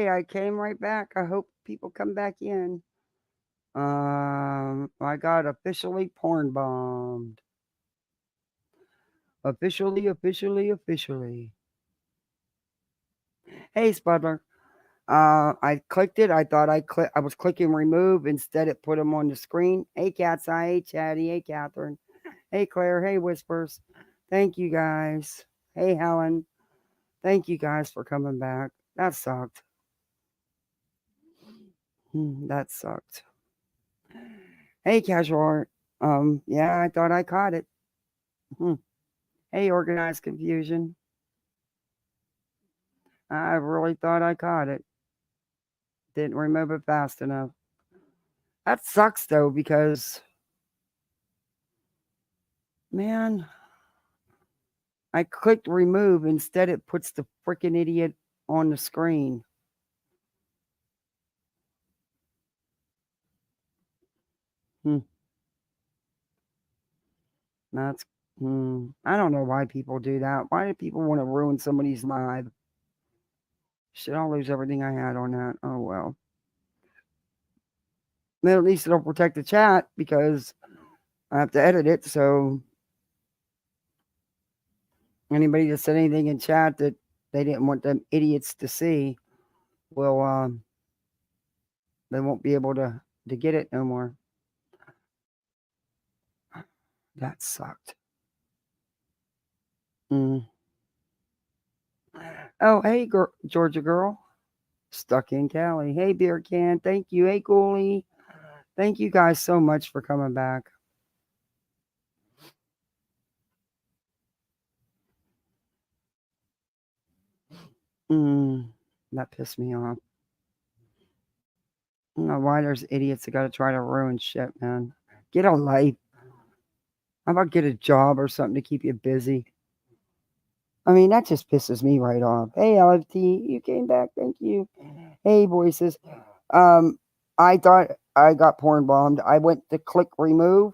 Okay, I came right back. I hope people come back in. I got officially porn bombed. Officially. Hey, Spudler. I clicked it. I thought I was clicking remove. Instead, it put them on the screen. Hey, Cat's Eye. Hey, Chatty. Hey, Catherine. Hey, Claire. Hey, Whispers. Thank you guys. Hey, Helen. Thank you guys for coming back. That sucked. That sucked. Hey, Casual Art. Yeah, I thought I caught it. Hmm. Hey, Organized Confusion. I really thought I caught it. Didn't remove it fast enough. That sucks though, because man, I clicked remove. Instead, it puts the freaking idiot on the screen. Hmm. That's. I don't know why people do that. Why do people want to ruin somebody's life? Shit, I'll lose everything I had on that. Oh well. Then at least it'll protect the chat because I have to edit it. So anybody that said anything in chat that they didn't want them idiots to see will they won't be able to get it no more. That sucked. Mm. Oh, hey, Georgia girl. Stuck in Cali. Hey, Beer Can. Thank you. Hey, Ghoulie. Thank you guys so much for coming back. Mm, that pissed me off. I don't know why there's idiots that got to try to ruin shit, man. Get a life. How about get a job or something to keep you busy? I mean, that just pisses me right off. Hey, LFT, you came back. Thank you. Hey, voices. Um, I thought I got porn bombed. I went to click remove.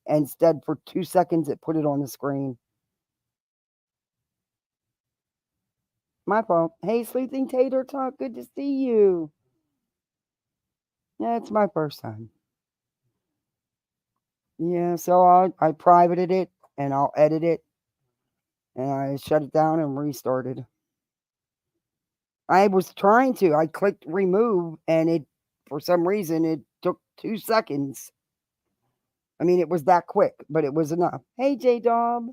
Instead, for 2 seconds, it put it on the screen. My fault. Hey, Sleeping Tater Talk. Good to see you. Yeah, it's my first time. Yeah, so I privated it and I'll edit it and I shut it down and restarted. I was trying to. I clicked remove and it, for some reason, it took 2 seconds. I mean, it was that quick, but it was enough. Hey, J Dog.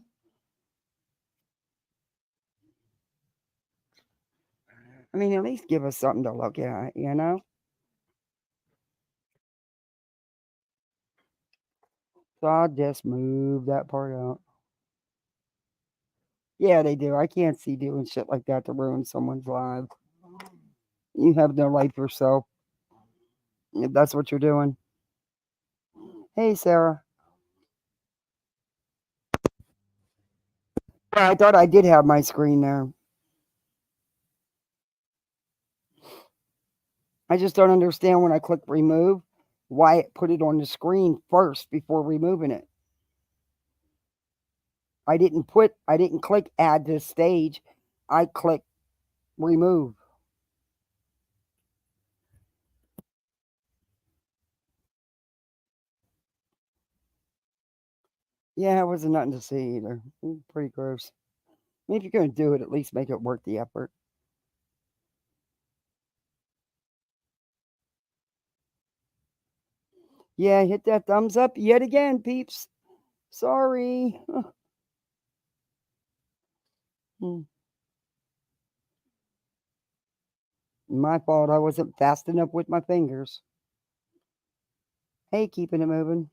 I mean, at least give us something to look at, you know? So I'll just move that part out. Yeah, they do. I can't see doing shit like that to ruin someone's life. You have no life yourself. If that's what you're doing. Hey, Sarah. I thought I did have my screen there. I just don't understand when I click remove why it put it on the screen first before removing it. I didn't click add to stage. I clicked remove. Yeah, it wasn't nothing to see either. Pretty gross. I mean, if you're going to do it, at least make it worth the effort. Yeah, hit that thumbs up yet again, peeps. Sorry. My fault. I wasn't fast enough with my fingers. Hey, keeping it moving.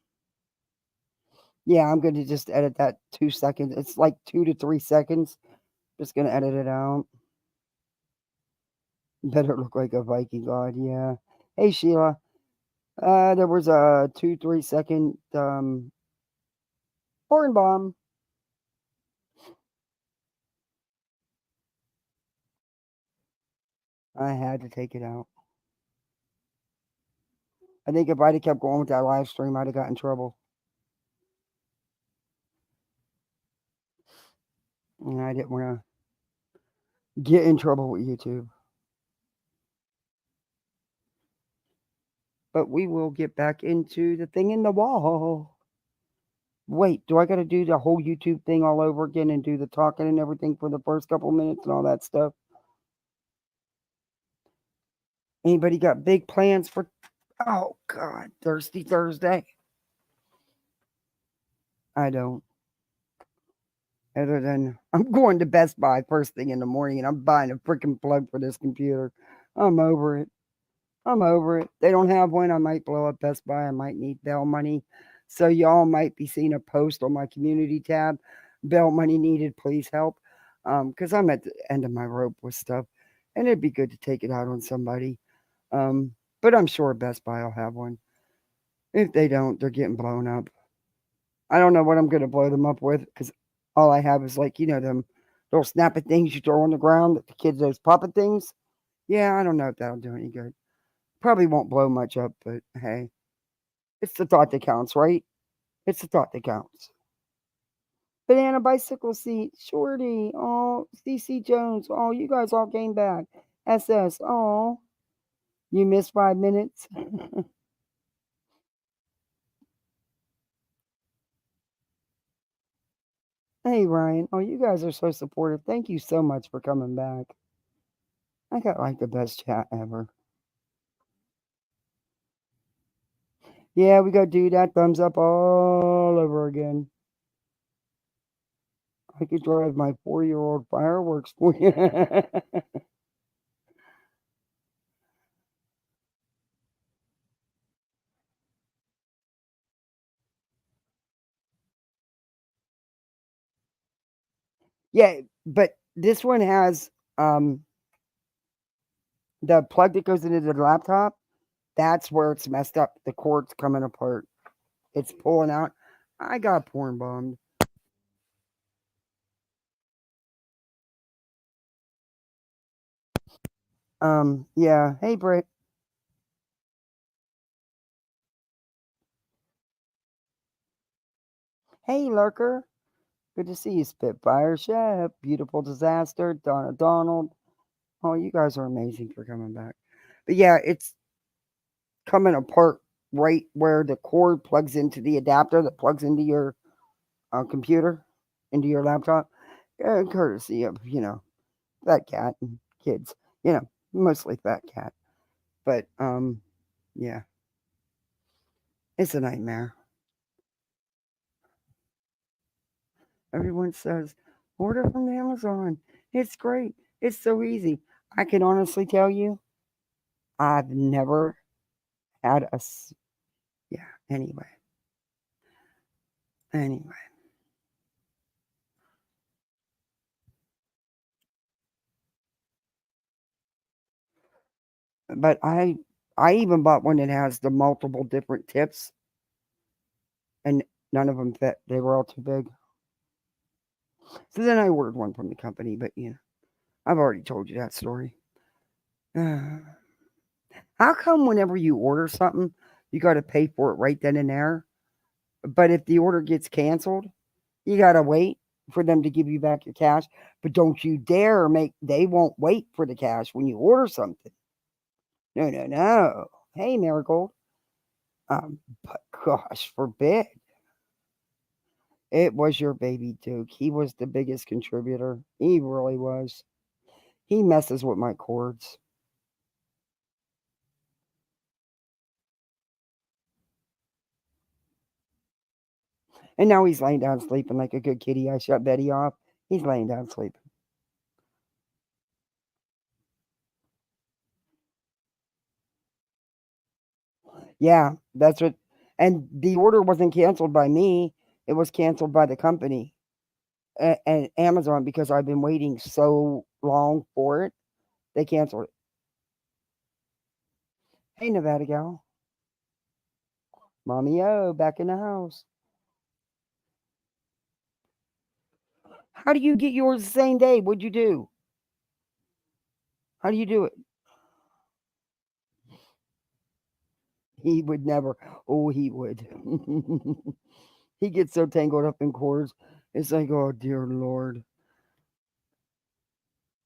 Yeah, I'm going to just edit that 2 seconds. It's like 2 to 3 seconds. Just going to edit it out. Better look like a Viking god, yeah. Hey, Sheila. There was a 2 3 second horn bomb. I had to take it out. I think if I'd have kept going with that live stream, I'd have got in trouble. And I didn't want to get in trouble with YouTube. But we will get back into the thing in the wall. Wait, do I got to do the whole YouTube thing all over again and do the talking and everything for the first couple minutes and all that stuff? Anybody got big plans for, oh God, Thirsty Thursday? I don't. Other than I'm going to Best Buy first thing in the morning and I'm buying a freaking plug for this computer. I'm over it. I'm over it. They don't have one. I might blow up Best Buy. I might need bail money. So y'all might be seeing a post on my community tab. Bail money needed. Please help. Because I'm at the end of my rope with stuff, and it'd be good to take it out on somebody. But I'm sure Best Buy will have one. If they don't, they're getting blown up. I don't know what I'm gonna blow them up with because all I have is like them little snappy things you throw on the ground that the kids those popping things. Yeah, I don't know if that'll do any good. Probably won't blow much up, but hey, it's the thought that counts, right? It's the thought that counts. Banana bicycle seat, Shorty, oh, CC Jones, oh, you guys all came back. SS, oh, you missed 5 minutes. Hey, Ryan, oh, you guys are so supportive. Thank you so much for coming back. I got like the best chat ever. Yeah, we go do that thumbs up all over again. I could drive my 4-year-old fireworks for you. Yeah, but this one has the plug that goes into the laptop. That's where it's messed up. The cord's coming apart. It's pulling out. I got porn bombed. Yeah. Hey, Britt. Hey, Lurker. Good to see you, Spitfire Chef. Beautiful Disaster. Donna Donald. Oh, you guys are amazing for coming back. But yeah, it's coming apart right where the cord plugs into the adapter that plugs into your computer, into your laptop. Courtesy of, fat cat and kids. Mostly fat cat. But yeah, it's a nightmare. Everyone says, order from Amazon. It's great. It's so easy. I can honestly tell you, I've never had yeah, anyway. Anyway. But I even bought one that has the multiple different tips and none of them fit. They were all too big. So then I ordered one from the company, but I've already told you that story. How come whenever you order something, you got to pay for it right then and there? But if the order gets canceled, you got to wait for them to give you back your cash. But don't you dare they won't wait for the cash when you order something. No, no, no. Hey, Marigold. But gosh, forbid. It was your baby Duke. He was the biggest contributor. He really was. He messes with my cords. And now he's laying down sleeping like a good kitty. I shut Betty off. He's laying down sleeping. Yeah, that's what. And the order wasn't canceled by me. It was canceled by the company and Amazon because I've been waiting so long for it. They canceled it. Hey, Nevada gal. Mommy O, back in the house. How do you get yours the same day? What'd you do? How do you do it? He would never. Oh, he would. He gets so tangled up in cords. It's like, oh dear Lord.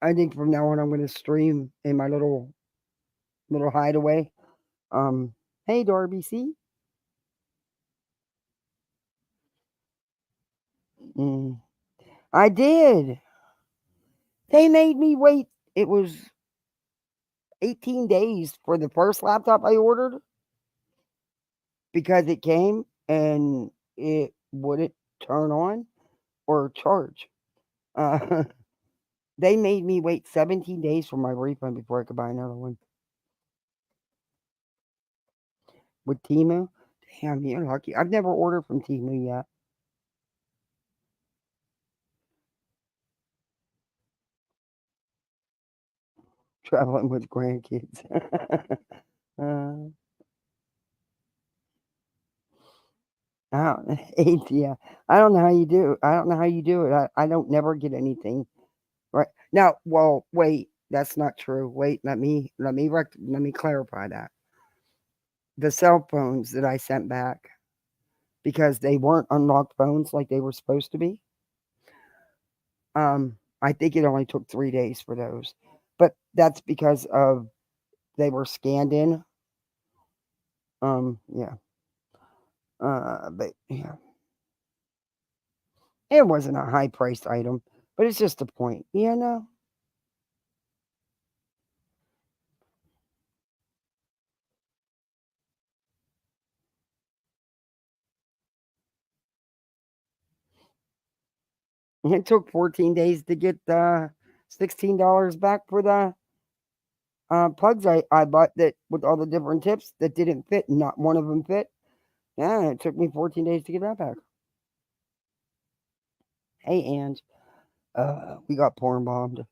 I think from now on I'm going to stream in my little hideaway. Hey, Darby, see? Mm, I did. They made me wait. It was 18 days for the first laptop I ordered because it came and it wouldn't turn on or charge. Uh, they made me wait 17 days for my refund before I could buy another one with Timu. Damn, you're lucky. I've never ordered from Timu yet. Traveling with grandkids. uh, yeah. I don't know how you do. I don't know how you do it. I don't never get anything right now. Well, wait, that's not true. Wait, let me clarify that. The cell phones that I sent back because they weren't unlocked phones like they were supposed to be. I think it only took 3 days for those, but that's because of they were scanned in. Yeah. But yeah, it wasn't a high priced item, but it's just a point, you know. It took 14 days to get $16 back for the plugs I bought that with all the different tips that didn't fit. Not one of them fit. Yeah, it took me 14 days to get that back. Hey, Ange, we got porn bombed.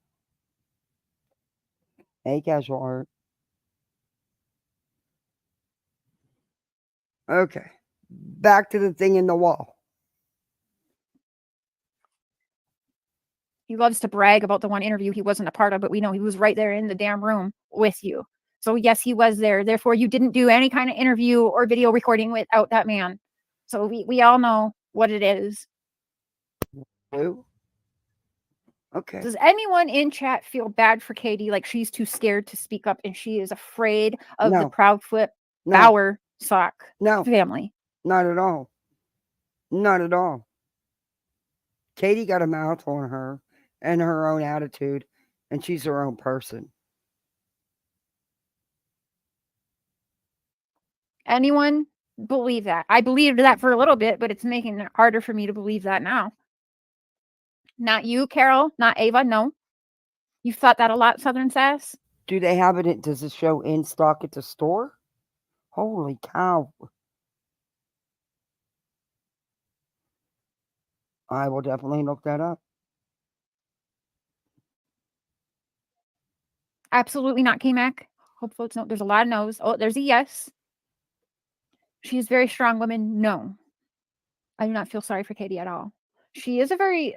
Hey, casual art. Okay, back to the thing in the wall. He loves to brag about the one interview he wasn't a part of, but we know he was right there in the damn room with you. So yes, he was there. Therefore, you didn't do any kind of interview or video recording without that man. So we all know what it is. Who? Okay. Does anyone in chat feel bad for Katie, like she's too scared to speak up and she is afraid of the No. Proudfoot No. Bauer sock No. family? Not at all. Not at all. Katie got a mouth on her and her own attitude, and she's her own person. Anyone believe that? I believed that for a little bit, but it's making it harder for me to believe that now. Not you, Carol. Not Ava. No. You've thought that a lot, Southern Sass? Do they have it? Does it show in stock at the store? Holy cow. I will definitely look that up. Absolutely not, K-Mac. Hopefully it's no. There's a lot of no's. Oh, there's a yes. She is a very strong woman. No. I do not feel sorry for Katie at all. She is a very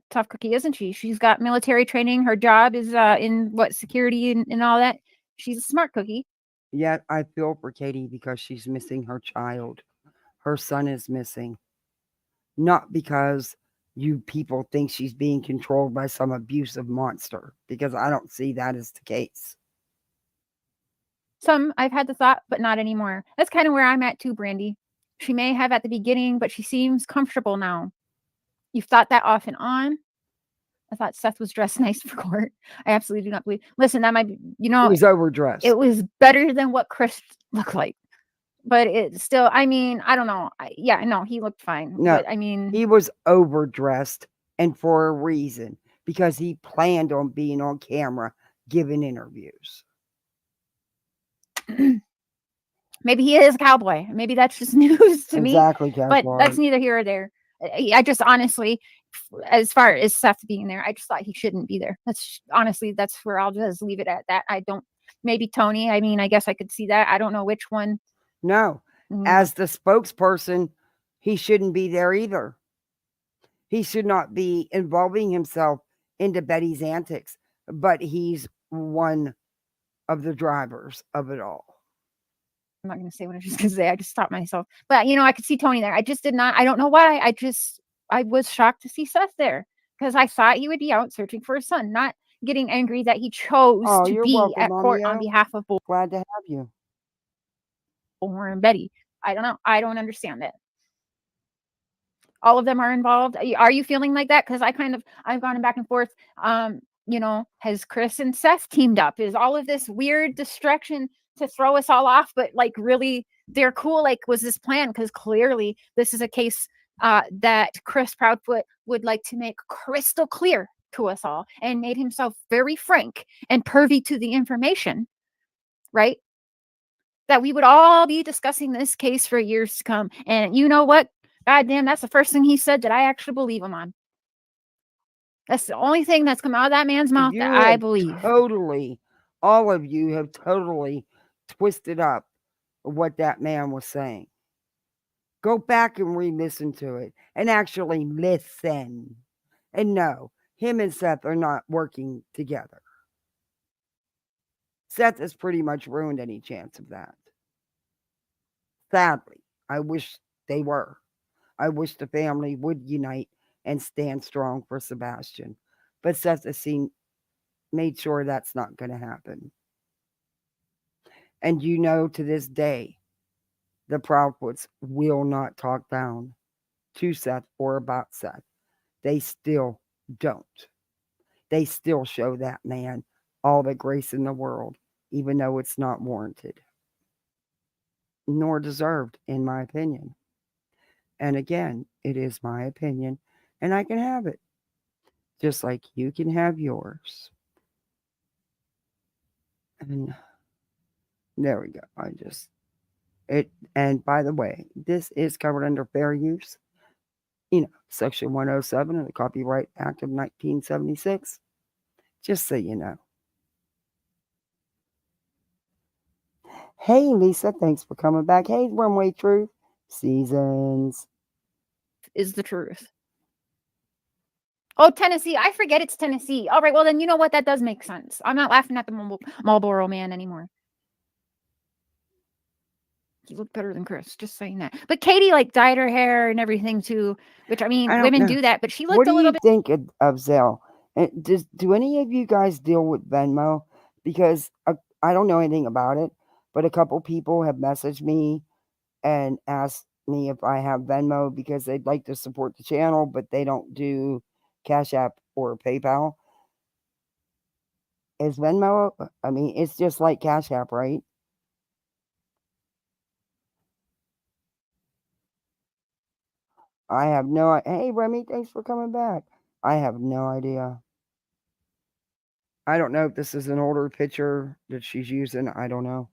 tough cookie, isn't she? She's got military training. Her job is in what security and all that. She's a smart cookie. Yet I feel for Katie because she's missing her child. Her son is missing. Not because you people think she's being controlled by some abusive monster, because I don't see that as the case. Some I've had the thought, but not anymore. That's kind of where I'm at too, Brandy. She may have at the beginning, but she seems comfortable now. You've thought that off and on. I thought Seth was dressed nice for court. I absolutely do not believe. Listen, that might be, He was overdressed. it was better than what Chris looked like. But it's still, I mean, I don't know. Yeah, no, he looked fine. No, but I mean, he was overdressed and for a reason because he planned on being on camera giving interviews. maybe he is a cowboy. Maybe that's just news to me. Exactly, But Casual that's Art. neither here or there. I just honestly, as far as Seth being there, I just thought he shouldn't be there. That's honestly, that's where I'll just leave it at that. I don't, maybe Tony. I mean, I guess I could see that. I don't know which one. No, as the spokesperson, he shouldn't be there either. He should not be involving himself into Betty's antics, but he's one of the drivers of it all. I'm not going to say what I was just going to say. I just stopped myself. But, I could see Tony there. I just did not. I don't know why. I was shocked to see Seth there because I thought he would be out searching for his son, not getting angry that he chose to you're be welcome, at court Mommy-o. on behalf of both. Glad to have you. or Betty. I don't know. I don't understand it. All of them are involved. Are you feeling like that? Because I've gone back and forth. Has Chris and Seth teamed up? Is all of this weird distraction to throw us all off? But like, really, they're cool. Like, was this plan? Because clearly, this is a case that Chris Proudfoot would like to make crystal clear to us all, and made himself very frank and pervy to the information, right? That we would all be discussing this case for years to come. And you know what? God damn, that's the first thing he said that I actually believe him on. That's the only thing that's come out of that man's mouth that I believe. All of you have totally twisted up what that man was saying. Go back and re-listen to it and actually listen. And no, him and Seth are not working together. Seth has pretty much ruined any chance of that. Sadly, I wish they were. I wish the family would unite and stand strong for Sebastian. But Seth has made sure that's not going to happen. And to this day, the Proudfoots will not talk down to Seth or about Seth. They still don't. They still show that man all the grace in the world, even though it's not warranted, nor deserved, in my opinion. And again, it is my opinion, and I can have it, just like you can have yours. And there we go. And by the way, this is covered under fair use, Section 107 of the Copyright Act of 1976, just so you know. Hey, Lisa, thanks for coming back. Hey, Runway Truth Seasons. Is the truth. Oh, Tennessee. I forget it's Tennessee. All right, well, then you know what? That does make sense. I'm not laughing at the Marlboro man anymore. He looked better than Chris, just saying that. But Katie, like, dyed her hair and everything, too, which, I mean, women do that, but she looked a little bit... What do you think of Zelle? Do any of you guys deal with Venmo? Because I don't know anything about it, but a couple people have messaged me and asked me if I have Venmo because they'd like to support the channel, but they don't do Cash App or PayPal. Is Venmo, I mean, it's just like Cash App, right? I have no... Hey, Remy, thanks for coming back. I have no idea. I don't know if this is an older picture that she's using. I don't know.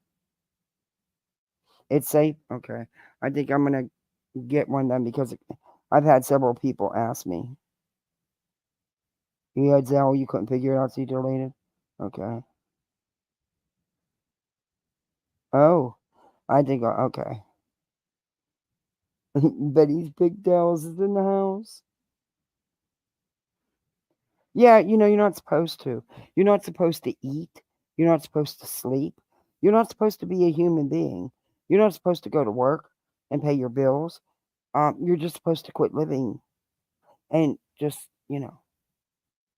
It's safe? Okay. I think I'm going to get one then because I've had several people ask me. You had Zelle, you couldn't figure it out, so you deleted? Okay. Oh, I think, okay. Betty's Pigtails is in the house. Yeah, you're not supposed to. You're not supposed to eat. You're not supposed to sleep. You're not supposed to be a human being. You're not supposed to go to work and pay your bills. You're just supposed to quit living and just,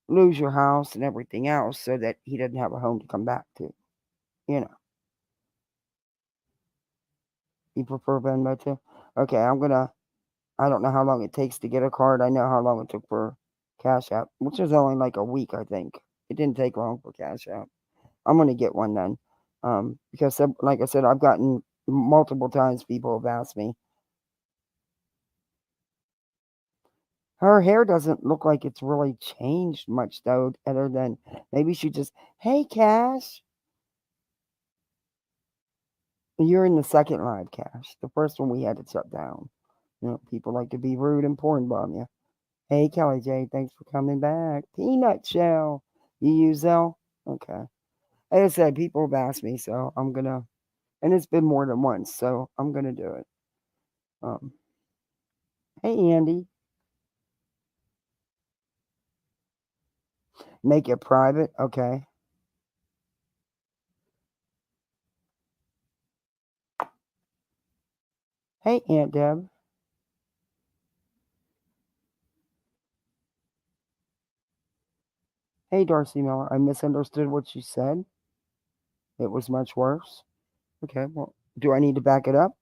lose your house and everything else so that he doesn't have a home to come back to. You prefer Venmo too? Okay, I don't know how long it takes to get a card. I know how long it took for Cash App, which was only like a week, I think. It didn't take long for Cash App. I'm going to get one then. Because like I said, I've gotten multiple times people have asked me. Her hair doesn't look like it's really changed much, though, other than maybe she just, hey, Cash. You're in the second live, Cash. The first one we had to shut down. People like to be rude and porn bomb you. Hey, Kelly J, thanks for coming back. Peanut Shell. You use Zelle? Okay. Like I said, people have asked me, so I'm going to, and it's been more than once, so I'm going to do it. Hey, Andy. Make it private? Okay. Hey, Aunt Deb. Hey, Darcy Miller. I misunderstood what you said. It was much worse. Okay, well, Do I need to back it up?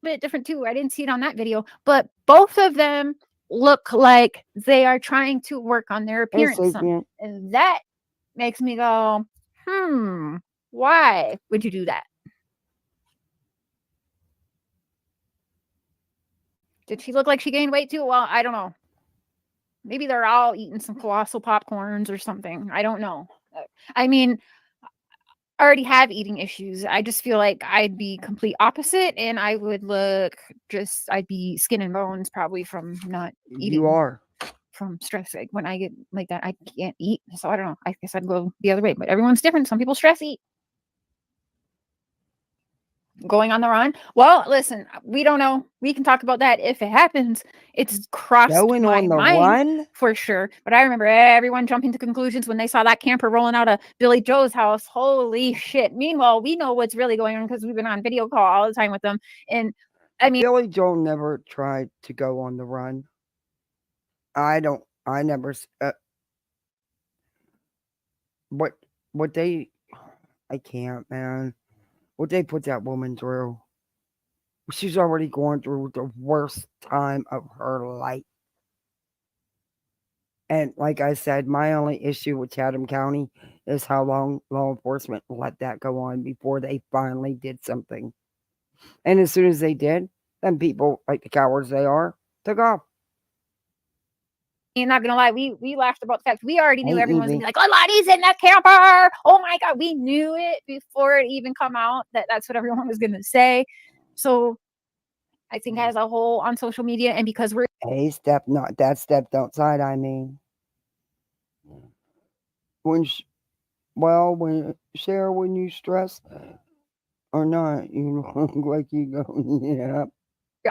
Bit different too. I didn't see it on that video, but both of them look like they are trying to work on their Hey, appearance some, sapient. and that makes me go, why would you do that? Did she look like she gained weight too? Well, I don't know. Maybe they're all eating some colossal popcorns or something. I don't know. I mean, I already have eating issues. I just feel like I'd be complete opposite, and I would look I'd be skin and bones probably from not eating. You are. From stress. Like when I get like that, I can't eat. So I don't know. I guess I'd go the other way, but everyone's different. Some people stress eat. Going on the run. Well, listen, we don't know. We can talk about that if it happens. It's crossed Going my on the mind run? for sure. But I remember everyone jumping to conclusions when they saw that camper rolling out of Billy Joe's house. Holy shit. Meanwhile, we know what's really going on because we've been on video call all the time with them. And I mean, Billy Joel never tried to go on the run. I never. What they. I can't, man. What they put that woman through. She's already going through the worst time of her life. And like I said, my only issue with Chatham County is how long law enforcement let that go on before they finally did something. And as soon as they did, then people, like the cowards they are, took off. you're not gonna lie, we laughed about the fact we already knew Hey, everyone was gonna Evie. be like, "Oh, Lottie's in that camper!" Oh my god, we knew it before it even come out that that's what everyone was gonna say. So I think as a whole on social media, and because we're Hey, step not that stepped outside. I mean, when when share when you stress or not, you look like you go yeah.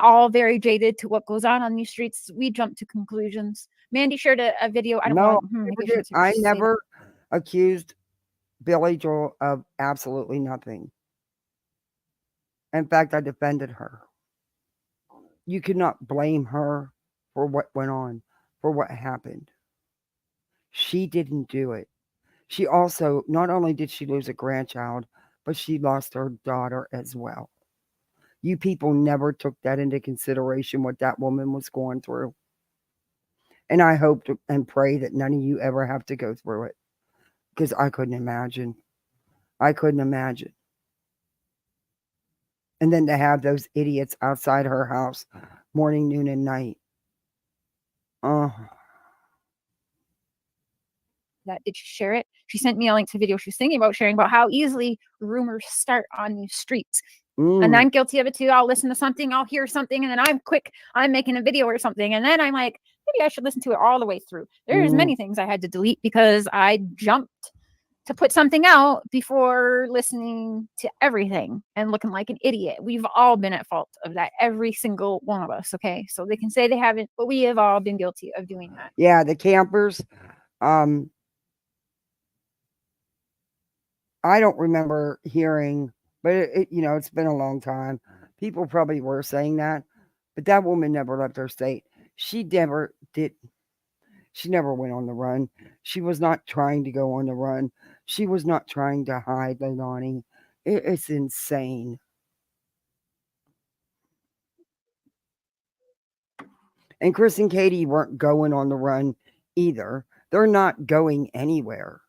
all very jaded to what goes on these streets, we jump to conclusions. Mandy shared a video. I don't No, know. Maybe I shouldn't I say that. never accused Billy Joel of absolutely nothing. In fact, I defended her. You could not blame her for what went on, for what happened. She didn't do it. She also, not only did she lose a grandchild, but she lost her daughter as well. You people never took that into consideration, what that woman was going through. And I hope and pray that none of you ever have to go through it. Because I couldn't imagine. I couldn't imagine. And then to have those idiots outside her house morning, noon, and night. Oh. That did she share it? She sent me a link to a video she was thinking about sharing about how easily rumors start on these streets. And I'm guilty of it too. I'll listen to something, I'll hear something, and then I'm making a video or something, and then I'm like, maybe I should listen to it all the way through. There's many things I had to delete because I jumped to put something out before listening to everything and looking like an idiot. We've all been at fault of that, every single one of us. Okay, so they can say they haven't, but we have all been guilty of doing that. Yeah, the campers. I don't remember hearing, but it's been a long time. People probably were saying that, but that woman never left her state. She never did. She never went on the run. She was not trying to go on the run. She was not trying to hide, Leilani. It's insane. And Chris and Katie weren't going on the run either. They're not going anywhere.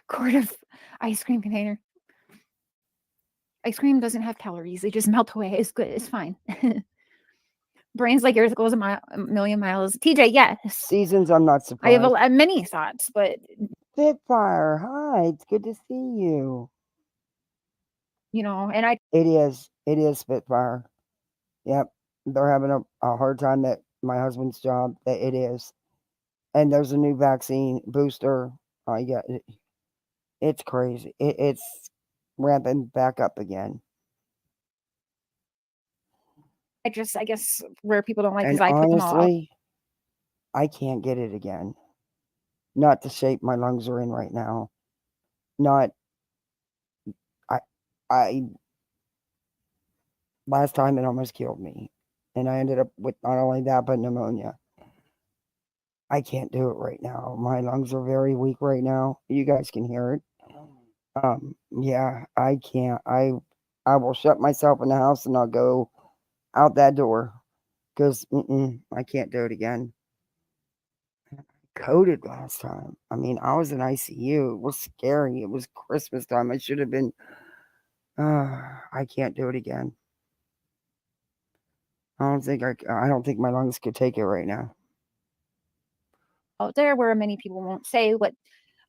Quart of ice cream container. Ice cream doesn't have calories. They just melt away. It's good. It's fine. Brains like yours goes a million miles. TJ, yes. Seasons, I'm not I have surprised. many thoughts, but Spitfire, hi, it's good to see you. and It is Spitfire. Yep, they're having a hard time at my husband's job. That it is, and there's a new vaccine booster. Yeah, it's crazy. It's ramping back up again. I guess where people don't like And is I put them all out. honestly, I can't get it again. Not the shape my lungs are in right now. Not I last time it almost killed me. And I ended up with not only that but pneumonia. I can't do it right now. My lungs are very weak right now. You guys can hear it. Yeah, I can't. I will shut myself in the house and I'll go out that door because I can't do it again. Coded last time. I mean, I was in ICU. It was scary. It was Christmas time. I should have been. I can't do it again. I don't think my lungs could take it right now. Out there where many people won't say what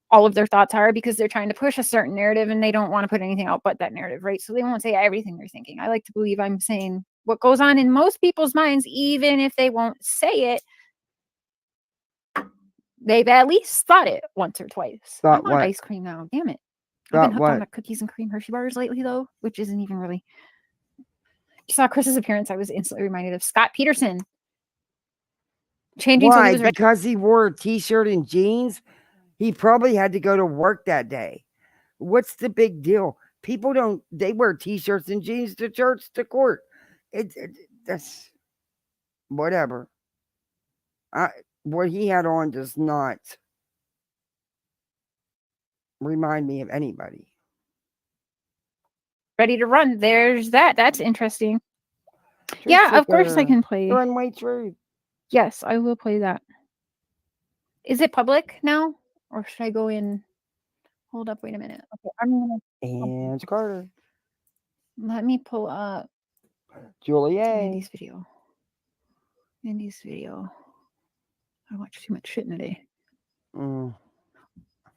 all of their thoughts are because they're trying to push a certain narrative and they don't want to put anything out but that narrative, right? So they won't say everything they're thinking. I like to believe I'm saying what goes on in most people's minds, even if they won't say it. They've at least thought it once or twice. I Thought want what? ice cream now. Damn it. I've Thought been hooked on what? the cookies and cream Hershey bars lately, though, which isn't even really. You saw Chris's appearance. I was instantly reminded of Scott Peterson. Changing so he Why? was ready. Because he wore a t-shirt and jeans? He probably had to go to work that day. What's the big deal? People don't. They wear t-shirts and jeans to church, to court. That's whatever. What he had on does not remind me of anybody. Ready to run. There's that. That's interesting. Truth Yeah, of course I Seeker, can play. Runway Truth. Yes, I will play that. Is it public now? Or should I go in? Hold up, wait a minute. Okay, I'm gonna And Carter. let me pull up Julia. Andy's video. I watched too much shit in a day. How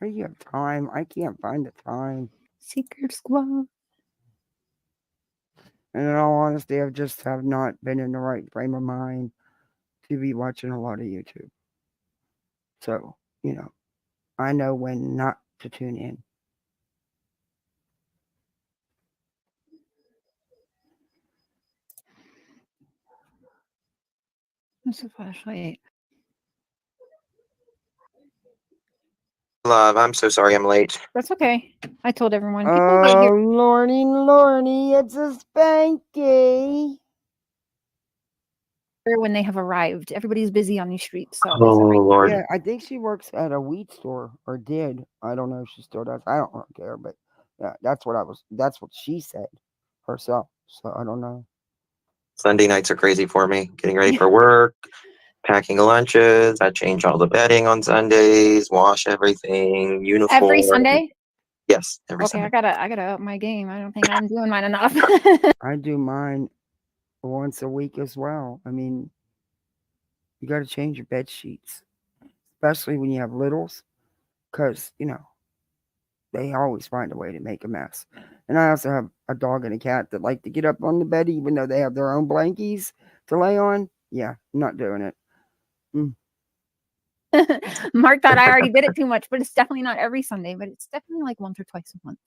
do you have time? I can't find the time. Secret Squad. And in all honesty, I just have not been in the right frame of mind to be watching a lot of YouTube. So, I know when not to tune in. That's a flashlight. Love, I'm so sorry I'm late. That's okay. I told everyone. People get here Lorny, it's a spanky. when they have arrived. Everybody's busy on these streets. So Oh, Lord. Yeah, I think she works at a wheat store, or did. I don't know if she still does. I don't care, but yeah, that's what she said herself. So I don't know. Sunday nights are crazy for me. Getting ready for work, packing lunches. I change all the bedding on Sundays, wash everything, uniform. every Sunday. Yes, every Okay, Sunday. I gotta up my game. I don't think I'm doing mine enough. I do mine once a week as well. I mean, you got to change your bed sheets, especially when you have littles, because they always find a way to make a mess. And I also have a dog and a cat that like to get up on the bed even though they have their own blankies to lay on. Yeah, I'm not doing it. Mark thought I already did it too much, but it's definitely not every Sunday, but it's definitely like once or twice a month.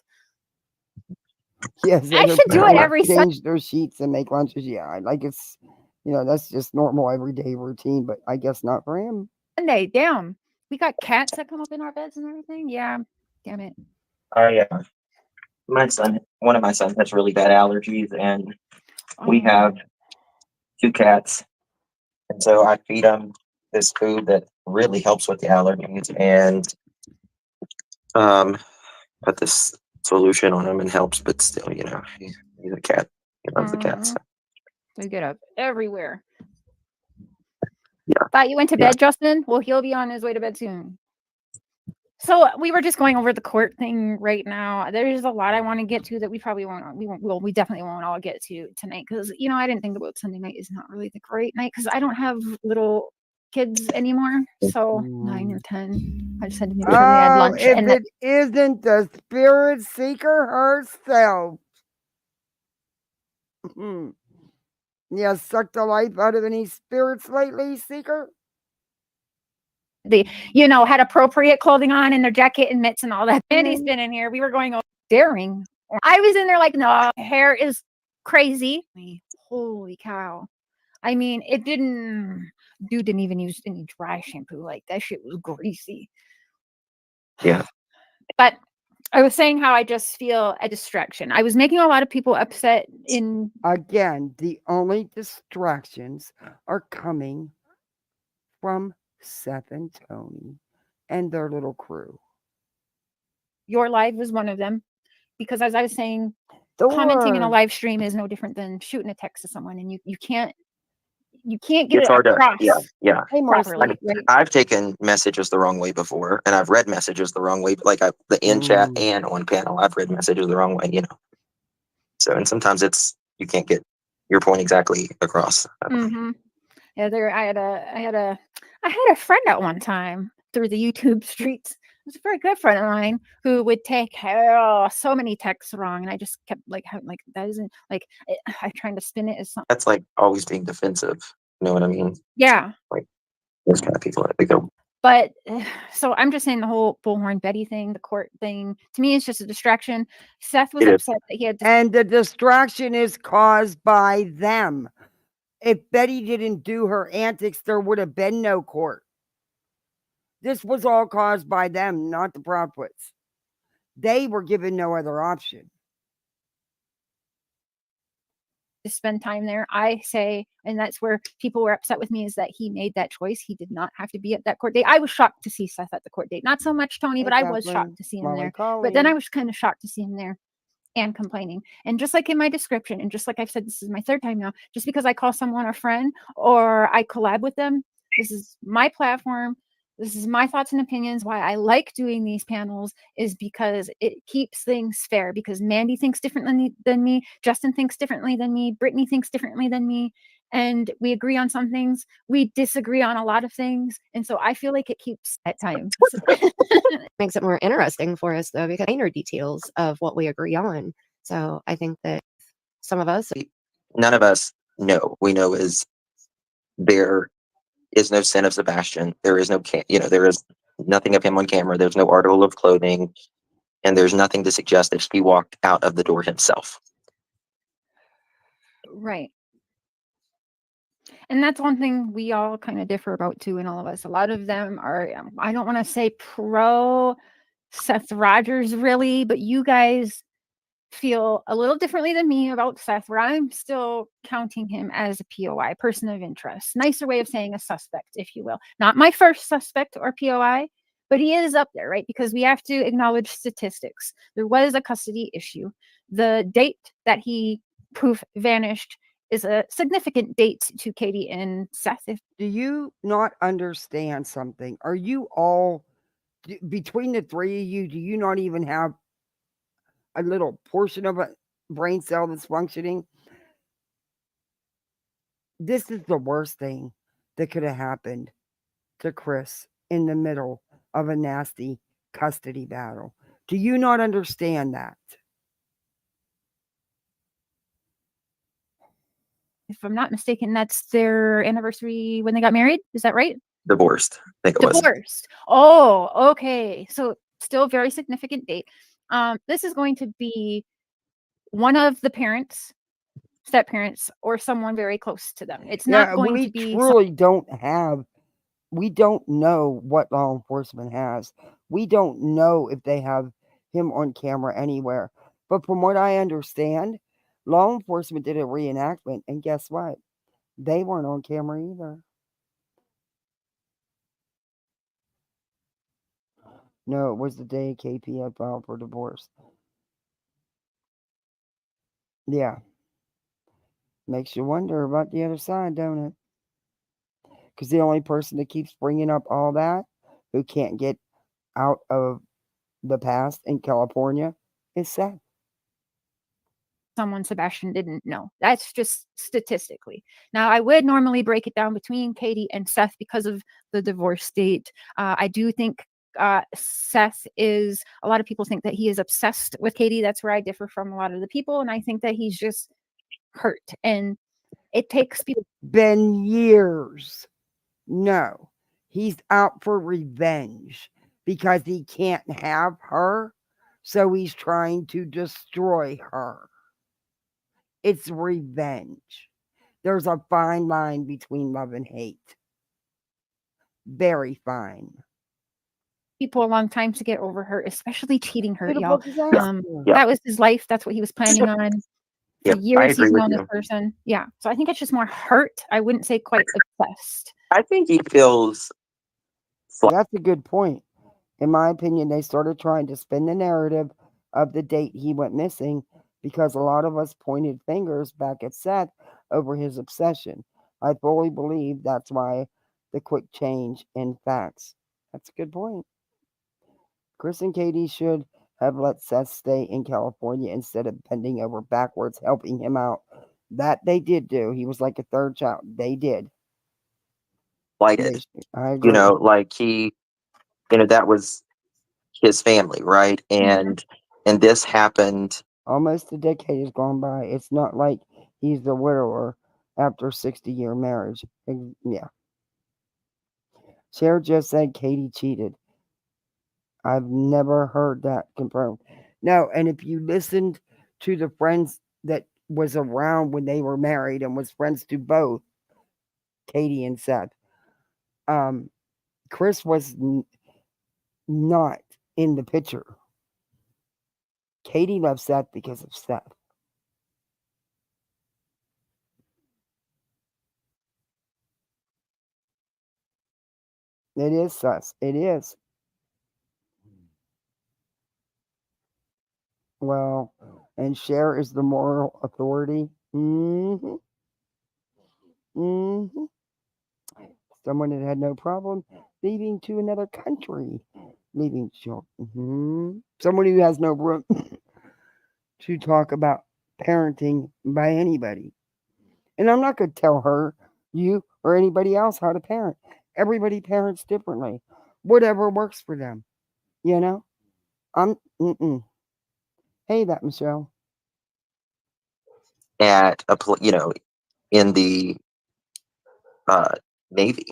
Yes, I should do it every change their sheets and make lunches. Yeah, like it's that's just normal everyday routine, but I guess not for him. Sunday. Damn, we got cats that come up in our beds and everything. Yeah, damn it. One of my sons has really bad allergies, and we have 2 cats. And so I feed them this food that really helps with the allergies, and put this solution on him and helps, but still, he's a cat. He loves the cats. We get up everywhere. Yeah. Thought you went to bed, Justin? Well, he'll be on his way to bed soon. So we were just going over the court thing right now. There's a lot I want to get to that we probably won't. We definitely won't all get to tonight because I didn't think about Sunday night is not really the great night because I don't have little kids anymore. So 9 or 10. I just had to make sure they had lunch. If it isn't the spirit seeker herself. Yeah, sucked the life out of any spirits lately, seeker? They, had appropriate clothing on and their jacket and mitts and all that. Andy's been in here. We were going over daring. I was in there like, no, hair is crazy. Holy cow. I mean, dude didn't even use any dry shampoo. Like that shit was greasy. Yeah. But I was saying how I just feel a distraction. I was making a lot of people upset Again, the only distractions are coming from Seth and Tony and their little crew. Your live was one of them, because as I was saying, commenting in a live stream is no different than shooting a text to someone, and you can't get It's it hard to, across yeah. Hey, Marcy. properly, right? I've taken messages the wrong way before, and I've read messages the wrong way, like the in chat and on panel. I've read messages the wrong way, you know. So, and sometimes you can't get your point exactly across. Mm-hmm. Yeah, I had a friend at one time through the YouTube streets. It was a very good friend of mine who would take so many texts wrong, and I just kept like that isn't like I'm trying to spin it as something. That's like always being defensive. You know what I mean? Yeah. Like those kind of people, I think they're. But so I'm just saying the whole Bullhorn Betty thing, the court thing, to me, it's just a distraction. Seth was upset that he had to. And the distraction is caused by them. If Betty didn't do her antics, there would have been no court. This was all caused by them, not the Proudfoots. They were given no other option. To spend time there, I say, and that's where people were upset with me, is that he made that choice. He did not have to be at that court date. I was shocked to see Seth at the court date. Not so much Tony, but I was shocked to see him there. But then I was kind of shocked to see him there and complaining. And just like in my description, and just like I've said, this is my third time now, just because I call someone a friend or I collab with them, this is my platform. This is my thoughts and opinions. Why I like doing these panels is because it keeps things fair, because Mandy thinks differently than me. Justin thinks differently than me. Brittany thinks differently than me. And we agree on some things. We disagree on a lot of things. And so I feel like it keeps at times. Makes it more interesting for us, though, because minor details of what we agree on. So I think that some of us, none of us know. We know is there is no sin of Sebastian. There is no, there is nothing of him on camera. There's no article of clothing, and there's nothing to suggest that he walked out of the door himself. Right. And that's one thing we all kind of differ about too, in all of us. A lot of them are, I don't want to say pro Seth Rogers really, but you guys feel a little differently than me about Seth, where I'm still counting him as a POI, person of interest. Nicer way of saying a suspect, if you will. Not my first suspect or POI, but he is up there, right? Because we have to acknowledge statistics. There was a custody issue. The date that he poof vanished is a significant date to Katie and Seth. Do you not understand something? Are you all, between the three of you, do you not even have a little portion of a brain cell that's functioning? This is the worst thing that could have happened to Chris in the middle of a nasty custody battle. Do you not understand that? If I'm not mistaken, that's their anniversary when they got married. Is that right? Divorced, I think it was. Divorced. Oh, okay. So still very significant date. This is going to be one of the parents, step parents, or someone very close to them. It's not going to be. We truly don't have. We don't know what law enforcement has. We don't know if they have him on camera anywhere. But from what I understand, law enforcement did a reenactment, and guess what? They weren't on camera either. No, it was the day KP had filed for divorce. Yeah. Makes you wonder about the other side, don't it? Because the only person that keeps bringing up all that, who can't get out of the past in California, is Seth. Someone Sebastian didn't know. That's just statistically. Now, I would normally break it down between Katie and Seth because of the divorce date. I do think Seth is, a lot of people think that he is obsessed with Katie. That's where I differ from a lot of the people. And I think that he's just hurt. And it takes people. Been years. No, he's out for revenge because he can't have her. So he's trying to destroy her. It's revenge. There's a fine line between love and hate. Very fine. People a long time to get over her, especially cheating her, Who the y'all. fuck is that? That was his life. That's what he was planning on. For years, he's known this person. Yeah. So I think it's just more hurt. I wouldn't say quite obsessed. I think he feels That's a good point. In my opinion, they started trying to spin the narrative of the date he went missing because a lot of us pointed fingers back at Seth over his obsession. I fully believe that's why the quick change in facts. That's a good point. Chris and Katie should have let Seth stay in California instead of bending over backwards helping him out. That they did do. He was like a third child. They did. Blighted. I agree. Like that was his family, right? And this happened. Almost a decade has gone by. It's not like he's the widower after a 60-year marriage. Yeah. Cher just said Katie cheated. I've never heard that confirmed. No, and if you listened to the friends that was around when they were married and was friends to both Katie and Seth, Chris was not in the picture. Katie loved Seth because of Seth. It is sus. It is. Well, and Cher is the moral authority. Mm-hmm. Mm-hmm. Someone that had no problem leaving to another country, leaving children. Mm-hmm. Someone who has no room to talk about parenting by anybody. And I'm not going to tell her, you, or anybody else how to parent. Everybody parents differently. Whatever works for them. You know? Hey, that Michelle. At in the Navy.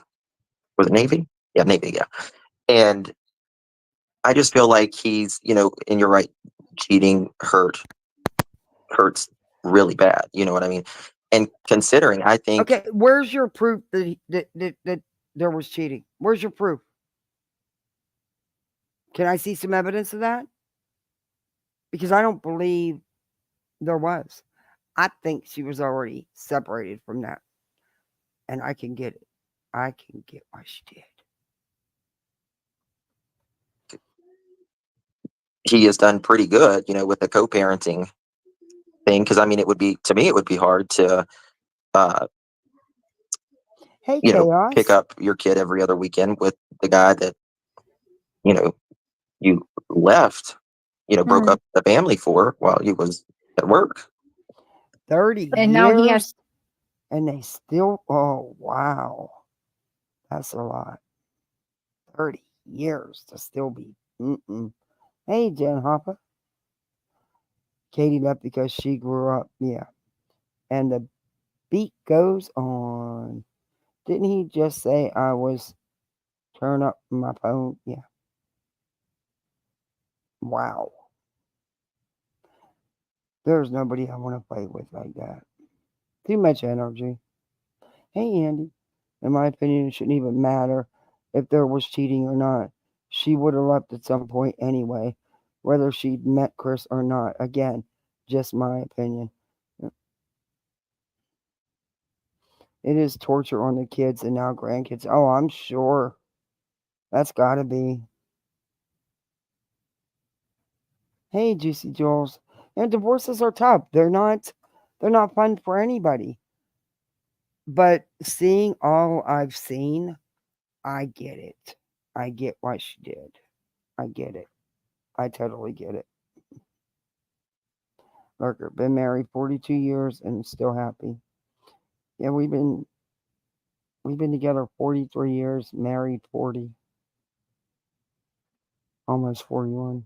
Was it Navy? Yeah, Navy. Yeah, and I just feel like he's, and you're right, cheating hurts really bad. You know what I mean? And considering, I think. Okay, where's your proof that there was cheating? Where's your proof? Can I see some evidence of that? Because I don't believe there was. I think she was already separated from that. And I can get it. I can get why she did. He has done pretty good, with the co-parenting thing. Because I mean, it would be hard to, Hey, Chaos. pick up your kid every other weekend with the guy that you left, broke up the family for while he was at work. 30 And years. now he has. And they still. Oh wow, that's a lot. 30 years to still be. Hey, Jen Hopper. Katie left because she grew up. Yeah. And the beat goes on. Didn't he just say I was turn up my phone? Yeah. Wow. There's nobody I want to play with like that. Too much energy. Hey, Andy. In my opinion, it shouldn't even matter if there was cheating or not. She would have left at some point anyway, whether she'd met Chris or not. Again, just my opinion. It is torture on the kids and now grandkids. Oh, I'm sure. That's got to be. Hey, Juicy Jules. And divorces are tough. They're not fun for anybody. But seeing all I've seen, I get it. I get why she did. I get it. I totally get it. Lurker, been married 42 years and still happy. Yeah, we've been together 43 years, married 40. Almost 41.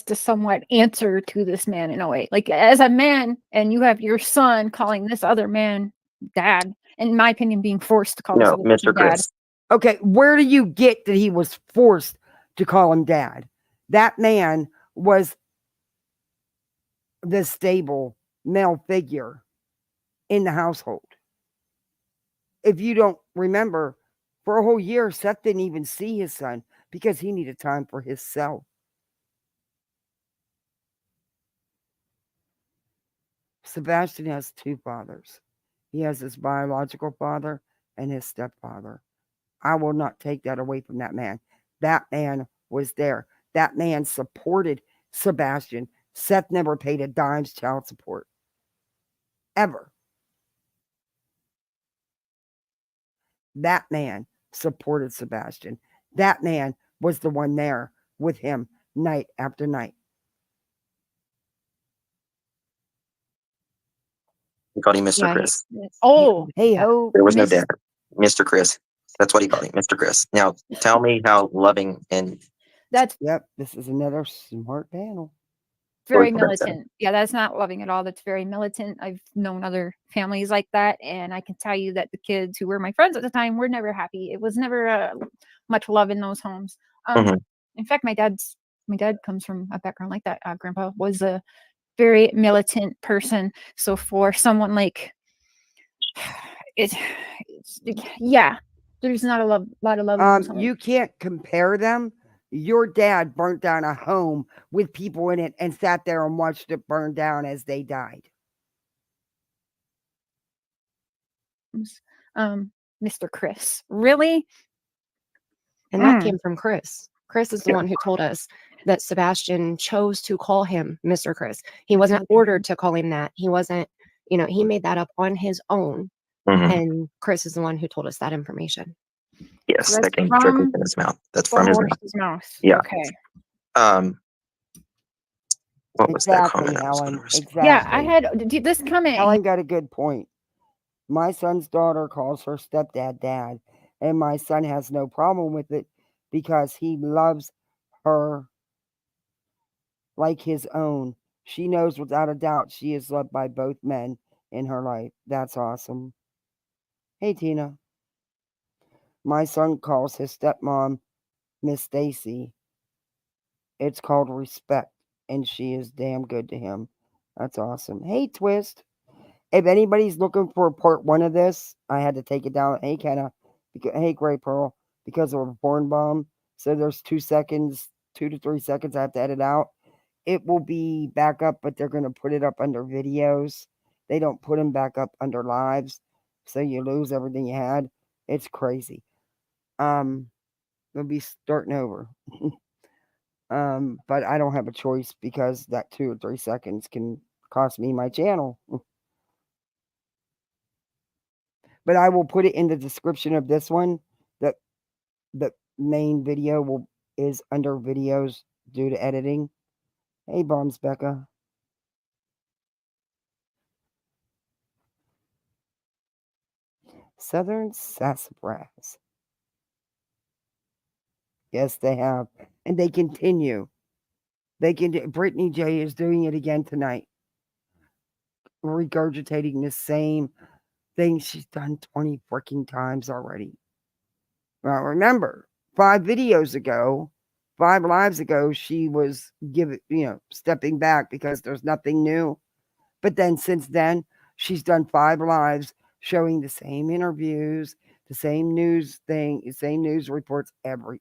To somewhat answer to this man in a way. Like, as a man, and you have your son calling this other man dad, in my opinion, being forced to call this other Mr. person dad. Chris. Okay, where do you get that he was forced to call him dad? That man was the stable male figure in the household. If you don't remember, for a whole year, Seth didn't even see his son because he needed time for himself. Sebastian has two fathers. He has his biological father and his stepfather. I will not take that away from that man. That man was there. That man supported Sebastian. Seth never paid a dime's child support. Ever. That man supported Sebastian. That man was the one there with him night after night. We called him Mr. Yeah, Chris. Oh, Hey ho. There was no Miss- dad. Mr. Chris. That's what he called him, Mr. Chris. Now, tell me how loving and that's Yep, this is another smart panel. very What was that? militant. Yeah, that's not loving at all. That's very militant. I've known other families like that, and I can tell you that the kids who were my friends at the time were never happy. It was never much love in those homes. Mhm. In fact, my dad comes from a background like that. Grandpa was a very militant person. So for someone like yeah, there's not a lot of love in those homes. You can't compare them. Your dad burnt down a home with people in it and sat there and watched it burn down as they died. Mr. Chris, really? And that came from Chris. Chris is the one who told us that Sebastian chose to call him Mr. Chris. He wasn't ordered to call him that. He wasn't, he made that up on his own. Mhm. And Chris is the one who told us that information. Yes, that's that came directly from from his mouth. That's From from his mouth. horse's mouth. Yeah. Okay. What was that Exactly, comment I was Helen. gonna respond? Exactly. Yeah, I had this comment. Helen got a good point. My son's daughter calls her stepdad dad, and my son has no problem with it because he loves her like his own. She knows without a doubt she is loved by both men in her life. That's awesome. Hey, Tina. My son calls his stepmom Miss Stacy. It's called respect, and she is damn good to him. That's awesome. Hey, Twist. If anybody's looking for part 1 of this, I had to take it down. Hey, Kenna. Hey, Gray Pearl. Because of a porn bomb. So there's 2 to 3 seconds I have to edit out. It will be back up, but they're going to put it up under videos. They don't put them back up under lives. So you lose everything you had. It's crazy. We'll be starting over. But I don't have a choice because that 2 or 3 seconds can cost me my channel. But I will put it in the description of this one. That the main video is under videos due to editing. Hey, Bombs Becca. Southern Sassafras. Yes, they have. And they continue. Brittany J is doing it again tonight. Regurgitating the same thing she's done 20 freaking times already. Well, remember, 5 lives ago, she was stepping back because there's nothing new. But then since then, she's done 5 lives showing the same interviews, the same news thing, the same news reports.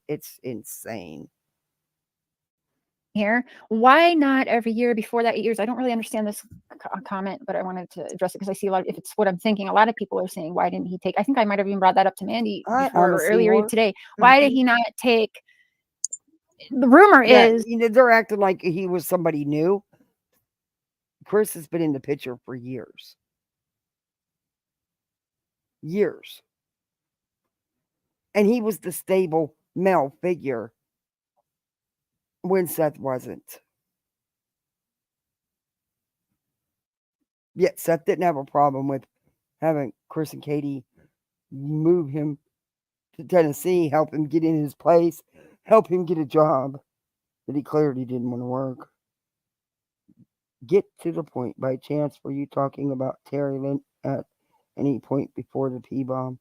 It's insane. Here, why not every year before that 8 years? I don't really understand this comment, but I wanted to address it because I see a lot. If it's what I'm thinking, a lot of people are saying, "Why didn't he take?" I think I might have even brought that up to Mandy before earlier today. Why did he not take? The rumor is they're acting like he was somebody new. Chris has been in the picture for years. And he was the stable male figure when Seth wasn't. Yet Seth didn't have a problem with having Chris and Katie move him to Tennessee, help him get in his place, help him get a job that he clearly didn't want to work. Get to the point. By chance, were you talking about Terry Lynn at any point before the P-bomb?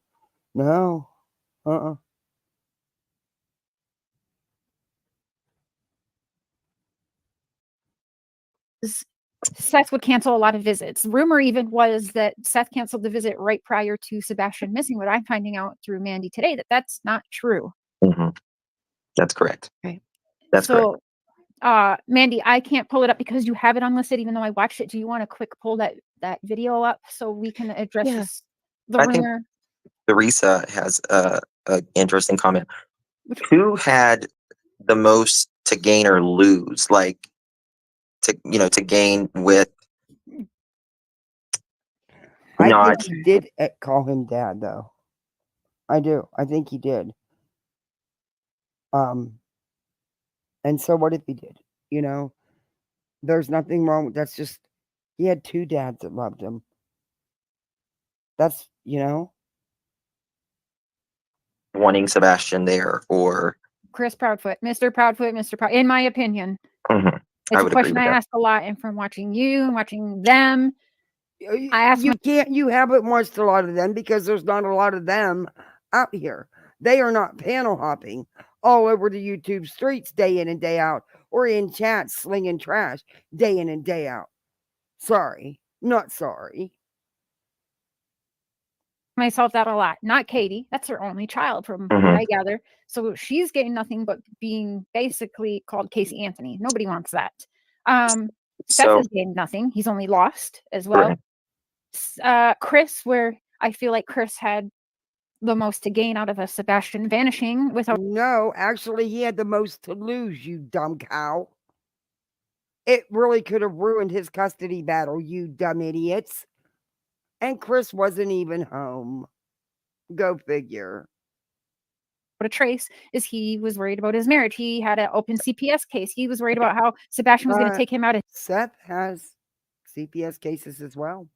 No. Seth would cancel a lot of visits. Rumor even was that Seth canceled the visit right prior to Sebastian missing, but I'm finding out through Mandy today that that's not true. Mm-hmm. That's correct. Right. That's correct. Mandy, I can't pull it up because you have it unlisted, even though I watched it. Do you want to quick pull that video up so we can address the rumor? Teresa has an interesting comment. Which- Who had the most to gain or lose? Like to gain with I not. think he did call him dad, though. I do. I think he did. And so what if he did? There's nothing wrong with that's just he had two dads that loved him. That's wanting Sebastian there, or Chris Proudfoot, Mr. Proudfoot, Mr. Proud. In my opinion, Mhm. it's a would agree question with I that. ask a lot, and from watching you and watching them, I ask you haven't watched a lot of them because there's not a lot of them out here. They are not panel hopping all over the YouTube streets day in and day out, or in chats slinging trash day in and day out. Sorry, not sorry. myself that a lot. Not Katie. That's her only child, from Mhm. what I gather. So she's getting nothing but being basically called Casey Anthony. Nobody wants that. Seth So is getting nothing. He's only lost as well. Chris, where I feel like Chris had the most to gain out of a Sebastian vanishing without. No, actually, he had the most to lose, you dumb cow. It really could have ruined his custody battle, you dumb idiots. And Chris wasn't even home. Go figure. A trace is he was worried about his marriage. He had an open CPS case. He was worried about how Sebastian was going to take him out of. Seth has CPS cases as well.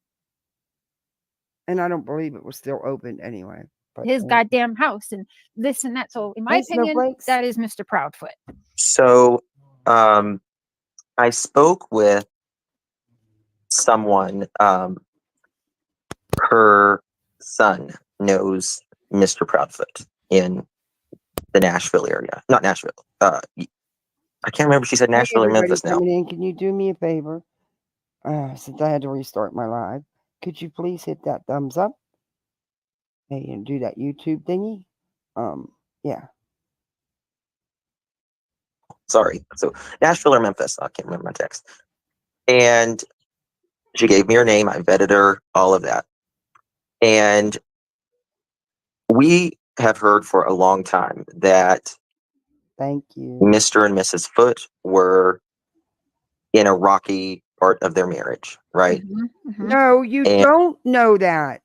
And I don't believe it was still open anyway. But his goddamn house and this and that. So in my Hey, opinion, snowflakes. that is Mr. Proudfoot. So I spoke with someone. Her son knows Mr. Proudfoot in the Nashville area. Not Nashville. I can't remember if she said Hey, Nashville or everybody Memphis now. coming in, can you do me a favor? Since I had to restart my live, could you please hit that thumbs up? Hey, and do that YouTube thingy. Yeah. Sorry. So Nashville or Memphis. I can't remember my text. And she gave me her name. I vetted her, all of that. And we have heard for a long time that Thank you. Mr. and Mrs. Foote were in a rocky part of their marriage, right? No, you And- don't know that.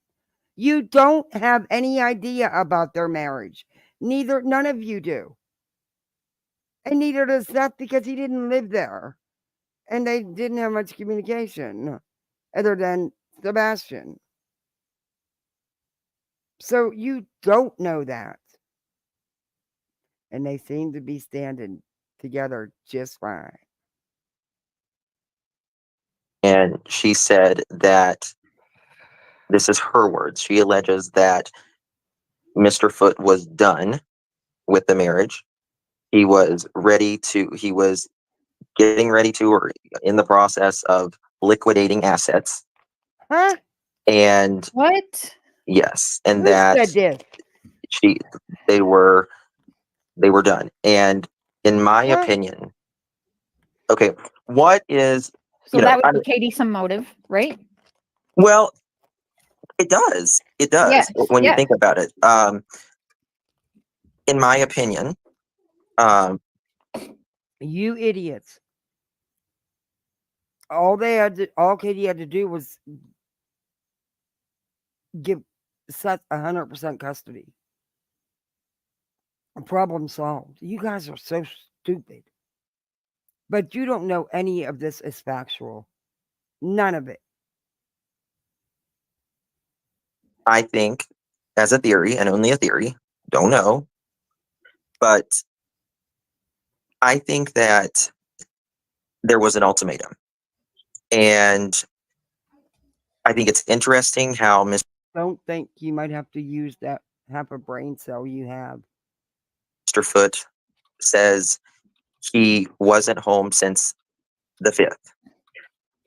You don't have any idea about their marriage. None of you do. And neither does Seth because he didn't live there. And they didn't have much communication other than Sebastian. So you don't know that. And they seem to be standing together just fine. And she said that, this is her words, she alleges that Mr. Foote was done with the marriage. He was getting ready to, or in the process of liquidating assets. Huh? And What? yes, and Who that said this? they were done. And in my Huh? opinion, okay, what is, So that would give Katie some motive, right? well, it does. It does Yes, when you yes. think about it. In my opinion, You idiots. All Katie had to do was give Seth 100% custody. Problem solved. You guys are so stupid. But you don't know any of this is factual. None of it. I think, as a theory, and only a theory, don't know, but I think that there was an ultimatum. And I think it's interesting how Don't think you might have to use that half a brain cell you have. Mr. Foote says he wasn't home since the 5th.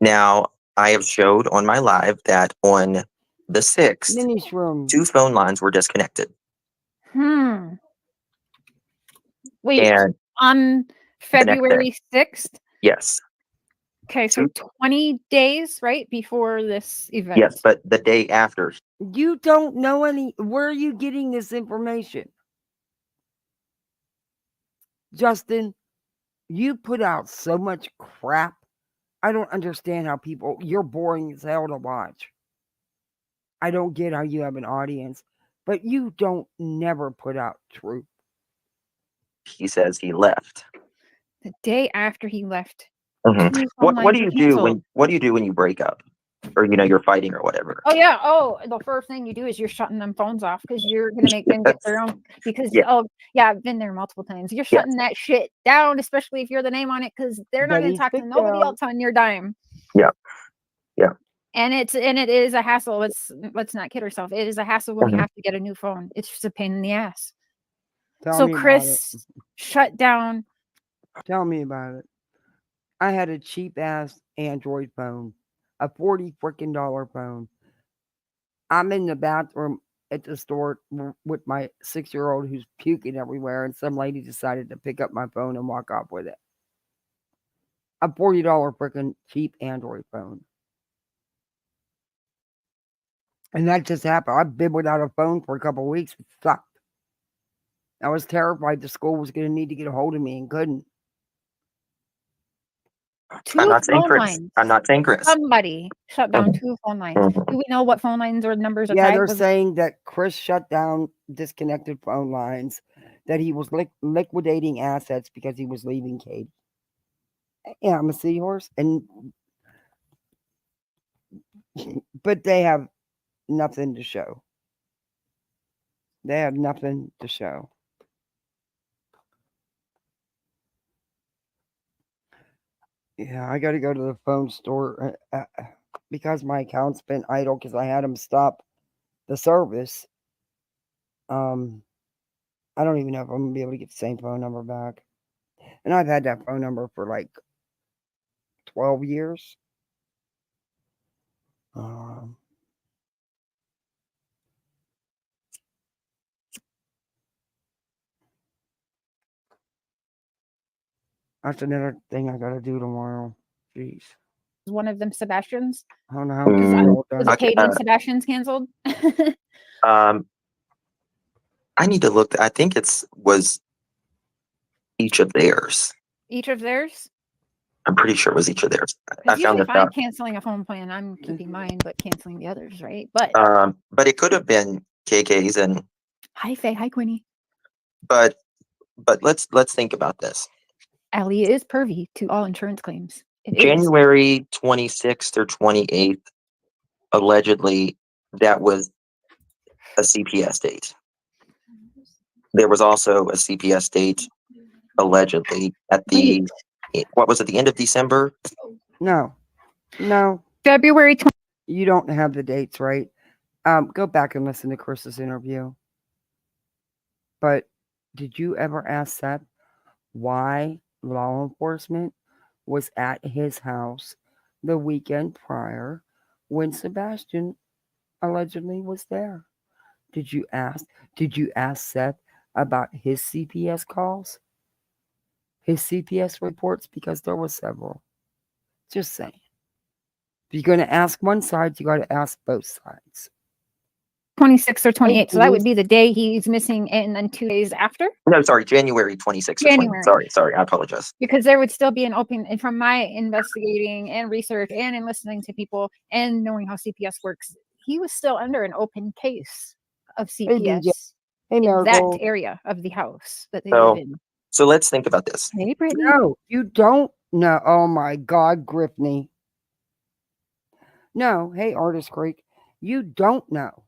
Now, I have showed on my live that on the 6th, Minish room. 2 phone lines were disconnected. Wait, And on February 6th? yes, Okay, so 20 days, right, before this event. yes, but the day after. You don't know any. Where are you getting this information? Justin, you put out so much crap. I don't understand how people, you're boring as hell to watch. I don't get how you have an audience, but you don't never put out truth. He says he left. The day after he left, Mhm. 2 phone What lines do were you do canceled. when you break up, or you're fighting or whatever? Oh yeah. Oh, the first thing you do is you're shutting them phones off because you're gonna make them get their own. Because Yeah. oh yeah, I've been there multiple times. You're Yeah. shutting that shit down, especially if you're the name on it, because they're not But gonna he's talk to big nobody down. else on your dime. Yeah. Yeah. And it is a hassle. Let's not kid ourselves. It is a hassle when we Mhm. have to get a new phone. It's just a pain in the ass. Tell So me about it. Chris shut down. Tell me about it. I had a cheap ass Android phone, a $40 freaking phone. I'm in the bathroom at the store with my 6-year-old who's puking everywhere, and some lady decided to pick up my phone and walk off with it. A $40 freaking cheap Android phone. And that just happened. I've been without a phone for a couple of weeks. It sucked. I was terrified the school was going to need to get a hold of me and couldn't. I'm 2 not saying phone Chris. lines. I'm not saying Chris. Somebody shut down Mhm. 2 phone lines. Mhm. Do we know what phone lines or numbers are Yeah, tagged? they're Was saying that Chris shut down disconnected phone lines, that he was liquidating assets because he was leaving Katie. Yeah, I'm a seahorse. But they have nothing to show. They have nothing to show. Yeah, I got to go to the phone store because my account's been idle because I had them stop the service. I don't even know if I'm gonna be able to get the same phone number back. And I've had that phone number for like 12 years. That's another thing I gotta do tomorrow. Jeez. one of them Sebastian's? I don't know how Because it's all was done. it Katie and Sebastian's canceled? I need to look. I think was each of theirs. Each of theirs? I'm pretty sure it was each of theirs. I Because found usually this if I'm out. canceling a phone plan, I'm keeping mine, but canceling the others, right? But But it could have been KK's and. hi Faye, hi Quinny. But let's think about this. Allie is pervy to all insurance claims. It is. January 26th or 28th, allegedly, that was a CPS date. There was also a CPS date, allegedly, at the, what was it, the end of December? No. February 20th. You don't have the dates right. Go back and listen to Chris's interview. But did you ever ask Seth why law enforcement was at his house the weekend prior when Sebastian allegedly was there? Did you ask Seth about his CPS calls? His CPS reports? Because there were several. Just saying. If you're going to ask one side, you got to ask both sides. 26th or 28th. So that would Denise. be the day he's missing, and then 2 days after. No, sorry, January 26th. January. Sorry, I apologize. Because there would still be an open, and from my investigating and research and in listening to people and knowing how CPS works, he was still under an open case of CPS Hey, in that Marigold. area of the house that they live in. So let's think about this. Hey, Brittany. No, you don't know. Oh my God, Griffney. No, hey, Artist Creek. You don't know.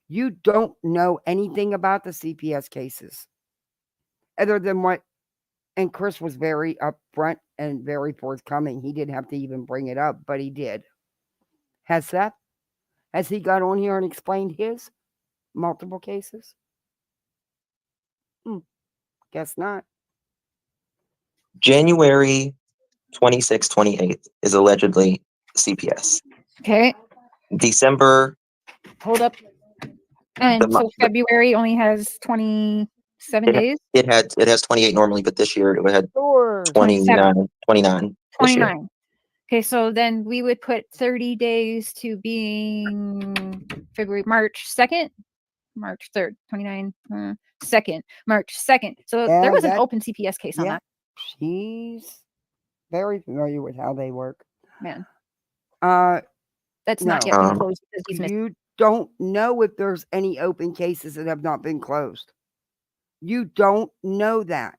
You don't know anything about the CPS cases. Other than what, and Chris was very upfront and very forthcoming. He didn't have to even bring it up, but he did. Has Seth? Has he got on here and explained his multiple cases? Guess not. January 26th, 28th is allegedly CPS. Okay, December, hold up. And The so mo- February only has 27 days. it has 28 normally, but this year it had Sure. 29 this year. 29. Okay, so then we would put 30 days to being February, March 2nd. March 3rd, 29, 2nd, March 2nd. So Yeah, there was an that- open CPS case on yeah. that. She's very familiar with how they work. Man, Uh, that's not No. yet been closed because he's missing. you don't know if there's any open cases that have not been closed. You don't know that.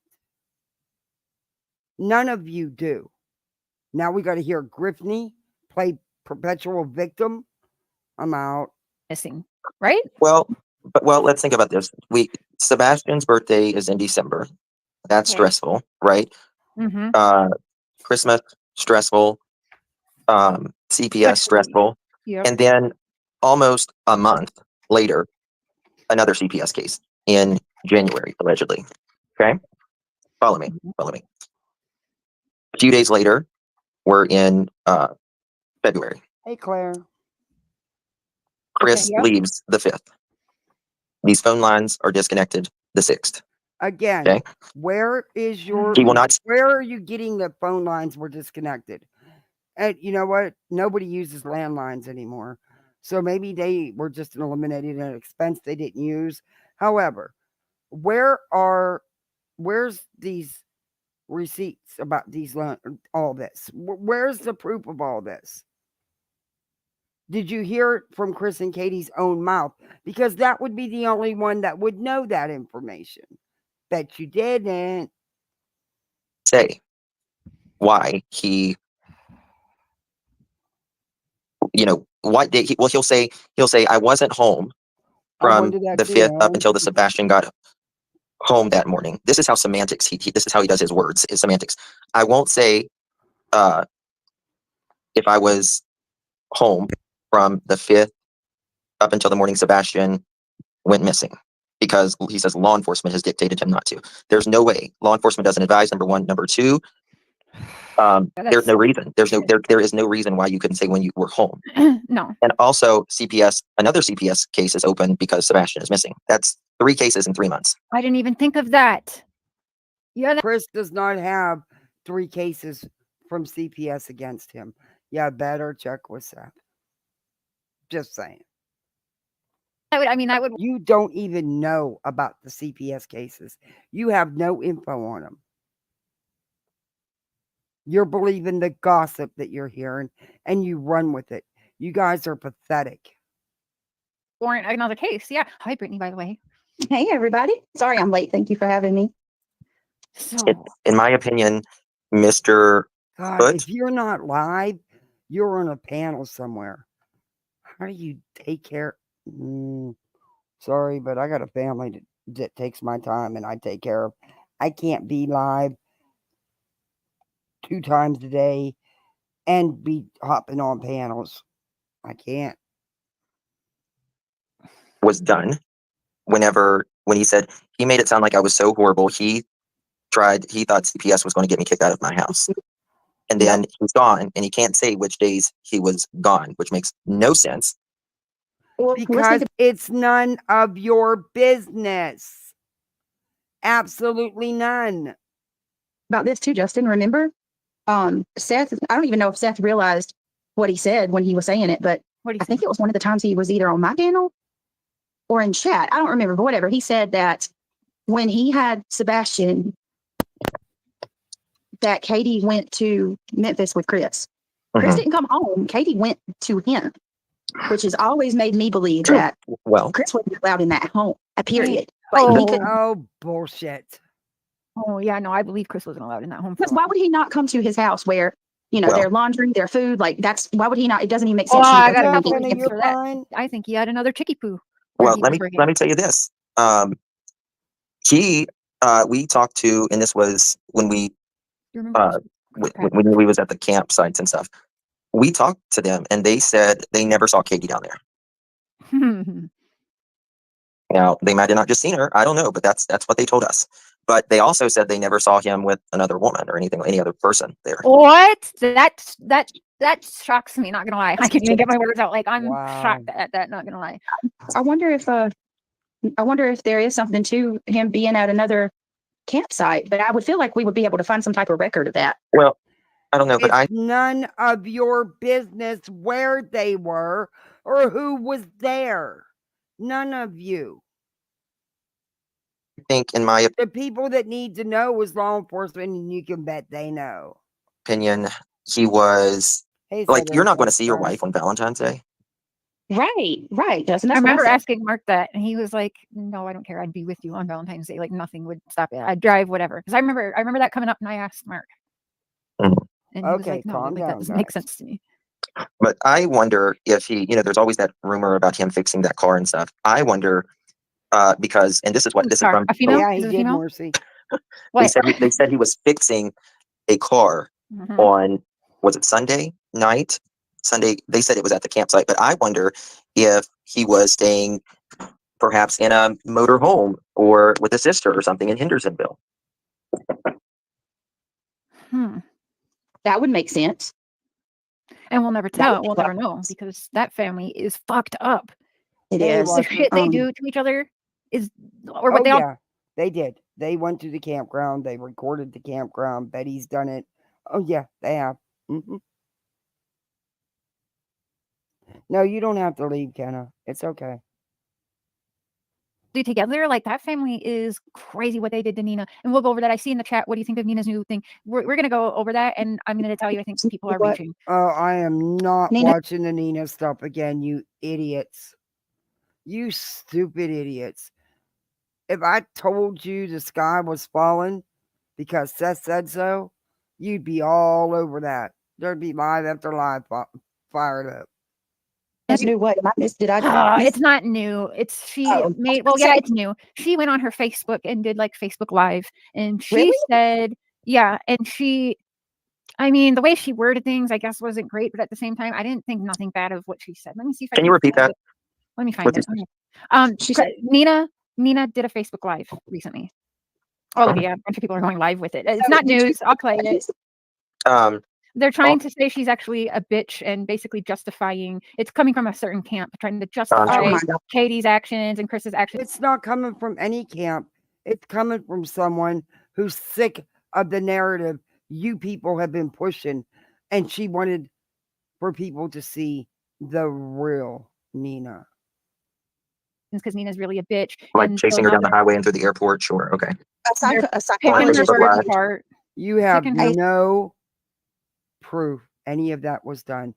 None of you do. Now we got to hear Griffney play perpetual victim. I'm out. Missing, right? Well, let's think about this. Sebastian's birthday is in December. That's Okay. stressful, right? Mm-hmm. Christmas, stressful. CPS, stressful. Yep. And then almost a month later, another CPS case in January, allegedly. Okay? Follow me. Follow me. A few days later, we're in February. Hey, Claire. Chris yep. leaves the 5th. These phone lines are disconnected the 6th. Again, Okay. where is your? He will not. Where are you getting the phone lines were disconnected? And you know what? Nobody uses landlines anymore. So maybe they were just eliminated an expense they didn't use. However, where's these receipts about these all this? Where's the proof of all this? Did you hear it from Chris and Katie's own mouth? Because that would be the only one that would know that information. Bet you didn't. Say why he, what did he, well, he'll say, I wasn't home from the 5th up until the Sebastian got home that morning. This is how semantics, this is how he does his words, is semantics. I won't say, if I was home from the 5th up until the morning Sebastian went missing, because he says law enforcement has dictated him not to. There's no way. Law enforcement doesn't advise, number one. Number two, there's no reason. There is no reason why you couldn't say when you were home. No. And also another CPS case is open because Sebastian is missing. That's 3 cases in 3 months. I didn't even think of that. Yeah, Chris does not have 3 cases from CPS against him. Yeah, better check with Seth. Just saying. that would. You don't even know about the CPS cases. You have no info on them. You're believing the gossip that you're hearing and you run with it. You guys are pathetic. Warrant another case. Yeah. Hi, Brittany, by the way. Hey, everybody. Sorry I'm late. Thank you for having me. So, In my opinion, Mr. God, But- if you're not live, you're on a panel somewhere. How do you take care? Sorry, but I got a family that takes my time and I take care of. I can't be live 2 times a day and be hopping on panels. I can't. was done when he said, he made it sound like I was so horrible. He thought CPS was going to get me kicked out of my house. And then he's gone, and he can't say which days he was gone, which makes no sense. Well, Because it's none of your business. Absolutely none. about this too, Justin. Remember, Seth, I don't even know if Seth realized what he said when he was saying it, but what do you I think it was one of the times he was either on my channel or in chat. I don't remember, but whatever. He said that when he had Sebastian, that Katie went to Memphis with Chris. Chris didn't come home. Katie went to him, which has always made me believe that Well, Chris wasn't allowed in that home, period. Oh. Like, he couldn't. Oh, bullshit. Oh, yeah, no, I believe Chris wasn't allowed in that home. Because why would he not come to his house where, their laundry, their food, like why would he not? It doesn't even make sense. Oh, to me. I got a couple Nothing, tips you're for that. fine. I think he had another chicky poo. well, let me tell you this. We talked to, and this was when we You remember? when we was at the campsites and stuff. We talked to them, and they said they never saw Katie down there. Now, they might have not just seen her. I don't know, but that's what they told us. But they also said they never saw him with another woman or any other person there. What? That shocks me, not gonna lie. I can't even get my words out. Like, I'm shocked at that, not gonna lie. I wonder if there is something to him being at another campsite, but I would feel like we would be able to find some type of record of that. Well, I don't know, but It's none of your business where they were or who was there. None of you. think, in my The people that need to know is law enforcement, and you can bet they know. opinion, he was Hey, like, you're Southern not going to see your Express. wife on Valentine's Day. Right. Doesn't I that's what remember said. asking Mark that, and he was like, "No, I don't care. I'd be with you on Valentine's Day. Like nothing would stop it. I'd drive whatever." Because I remember that coming up, and I asked Mark, Mhm. and he was Okay, like, "No, calm like that down, doesn't make guys. sense to me." But I wonder if he, there's always that rumor about him fixing that car and stuff. I wonder, because, and this is Whose this is car? from, A female? Yeah, Is he it a did, female? Morrissey. they What? said he was fixing a car Mhm. on, was it Sunday night? Sunday, they said it was at the campsite, but I wonder if he was staying perhaps in a motor home or with a sister or something in Hendersonville. Hmm. That would make sense. And we'll never That tell. would We'll make a lot never of know sense. because that family is fucked up. It Hey, is. The look, shit they Um, do to each other is, or Oh what they all. yeah, they did. They went to the campground. They recorded the campground. Betty's done it. Oh yeah, they have. No, you don't have to leave, Kenna. It's okay. Do together. Like that family is crazy what they did to Nina. And we'll go over that. I see in the chat, what do you think of Nina's new thing? We're going to go over that. And I'm going to tell you, I think people are what? reaching. Oh, I am not Nina- watching the Nina stuff again, you idiots. You stupid idiots. If I told you the sky was falling because Seth said so, you'd be all over that. There'd be live after live fired up. That's new. What? Did I miss? It's not new. She Oh, made, well, yeah, it's new. She went on her Facebook and did like Facebook Live. And she Really? said, yeah. And I mean, the way she worded things, I guess, wasn't great. But at the same time, I didn't think nothing bad of what she said. Let me see if I Can you repeat find that? it. Let me find What's it. his- She said- Nina did a Facebook Live recently. Oh, Oh. yeah, a bunch of people are going live with it. It's not news. I'll play it. They're trying to say she's actually a bitch and basically justifying. It's coming from a certain camp, trying to justify Oh my God. Katie's actions and Chris's actions. It's not coming from any camp. It's coming from someone who's sick of the narrative you people have been pushing. And she wanted for people to see the real Nina. Because Nina's really a bitch. Like and chasing so her down now the highway and through the airport? Sure. Okay. Aside They're aside picking from her Facebook birds Live. apart. You have Picking her- no proof any of that was done.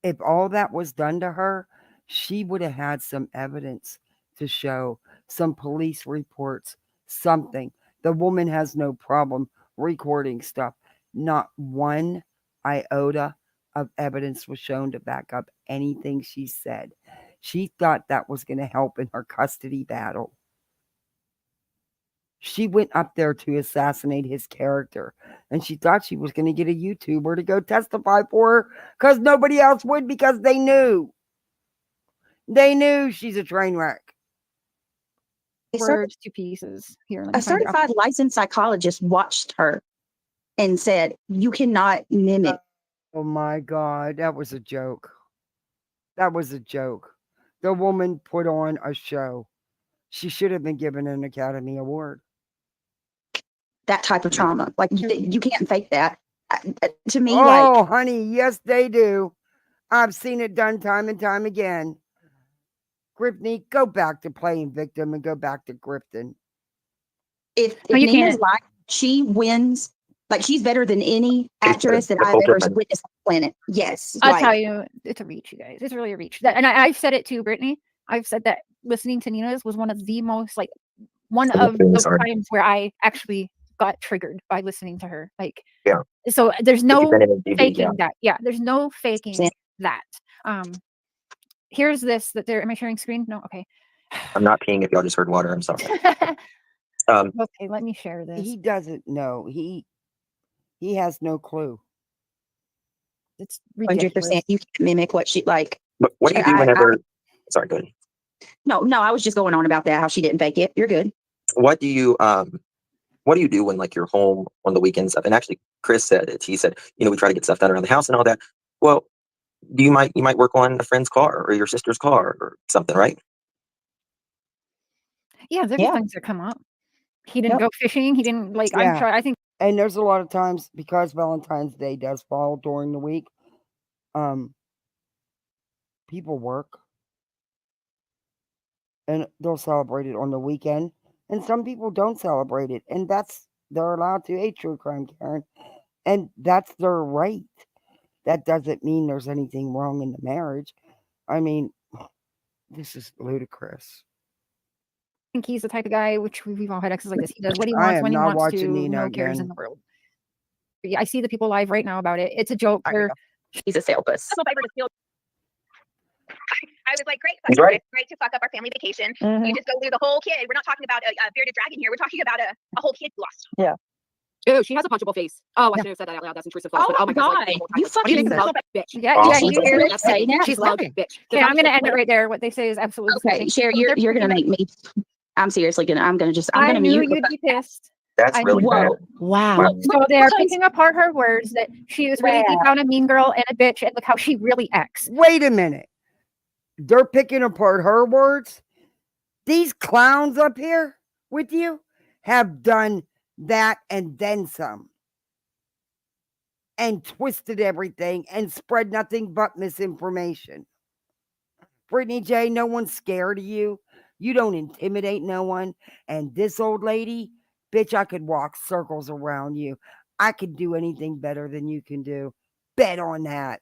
If all that was done to her, she would have had some evidence to show, some police reports, something. The woman has no problem recording stuff. Not one iota of evidence was shown to back up anything she said. She thought that was going to help in her custody battle. She went up there to assassinate his character, and she thought she was going to get a YouTuber to go testify for her because nobody else would, because they knew. They knew she's a train wreck. words to pieces. Here, let me A find it. certified licensed psychologist watched her and said, "You cannot mimic." Oh my God, that was a joke. That was a joke. The woman put on a show. She should have been given an Academy Award. That type of trauma. Like you can't fake that. To me, Oh, like honey, yes, they do. I've seen it done time and time again. Griffney, go back to playing victim and go back to grifting. if No, you Nina's can't. like, she wins. Like she's better than any actress that I've Nicole ever Kidman. witnessed on the planet. Yes, I'll like, tell you, it's a reach, you guys. It's really a reach. And I've said it too, Brittany. I've said that listening to Nina's was one of the most, like, one I'm of really those sorry. times where I actually got triggered by listening to her. Like, Yeah. So there's If no you've been in a TV, faking yeah. that. Yeah, there's no faking Yeah. that. Here's this that they're. Am I sharing screen? No. Okay. I'm not peeing if y'all just heard water. I'm sorry. Okay, let me share this. He doesn't know. He has no clue. It's ridiculous. 100%. You can't mimic what she like. But what do you do whenever? Sorry, go ahead. No, I was just going on about that. How she didn't fake it. You're good. What do you do when, like, you're home on the weekends stuff? And actually, Chris said it. He said, we try to get stuff done around the house and all that. Well, you might work on a friend's car or your sister's car or something, right? Yeah, there's Yeah. things that come up. He didn't Yep. go fishing. He didn't like. Yeah. I'm sure. I think And there's a lot of times, because Valentine's Day does fall during the week, people work and they'll celebrate it on the weekend. And some people don't celebrate it. And they're allowed to hate true crime, Karen. And that's their right. That doesn't mean there's anything wrong in the marriage. I mean, this is ludicrous. I think he's the type of guy, which we've all had exes like this. He does what he I wants am when he not wants watching to. Nina No cares in again. the world. Yeah, I see the people live right now about it. It's a joke. Sorry, he's a sale bus. I was like, great, He's right. great to fuck up our family vacation. Mhm. You just go through the whole kid. We're not talking about a bearded dragon here. We're talking about a whole kid lost. Ew, she has a punchable face. Oh, I Yeah. shouldn't have said that out loud. That's intrusive thoughts. Oh but my God, God, like, you what fucking do you think little about bitch? Yeah, Awesome. you hear Let's say that. She's love bitch. Okay, I'm gonna end it right there. What they say is absolutely Okay, disgusting. Sherry, you're gonna make me. I'm seriously gonna. I'm I gonna knew mute. you'd be pissed. That's I really knew bad. Whoa. Wow. So they are Because- picking apart her words that she was really deep down a mean girl and a bitch, and look how she really acts. Wait a minute. They're picking apart her words. These clowns up here with you have done that and then some. And twisted everything and spread nothing but misinformation. Brittany J, no one's scared of you. You don't intimidate no one. And this old lady, bitch, I could walk circles around you. I could do anything better than you can do. Bet on that.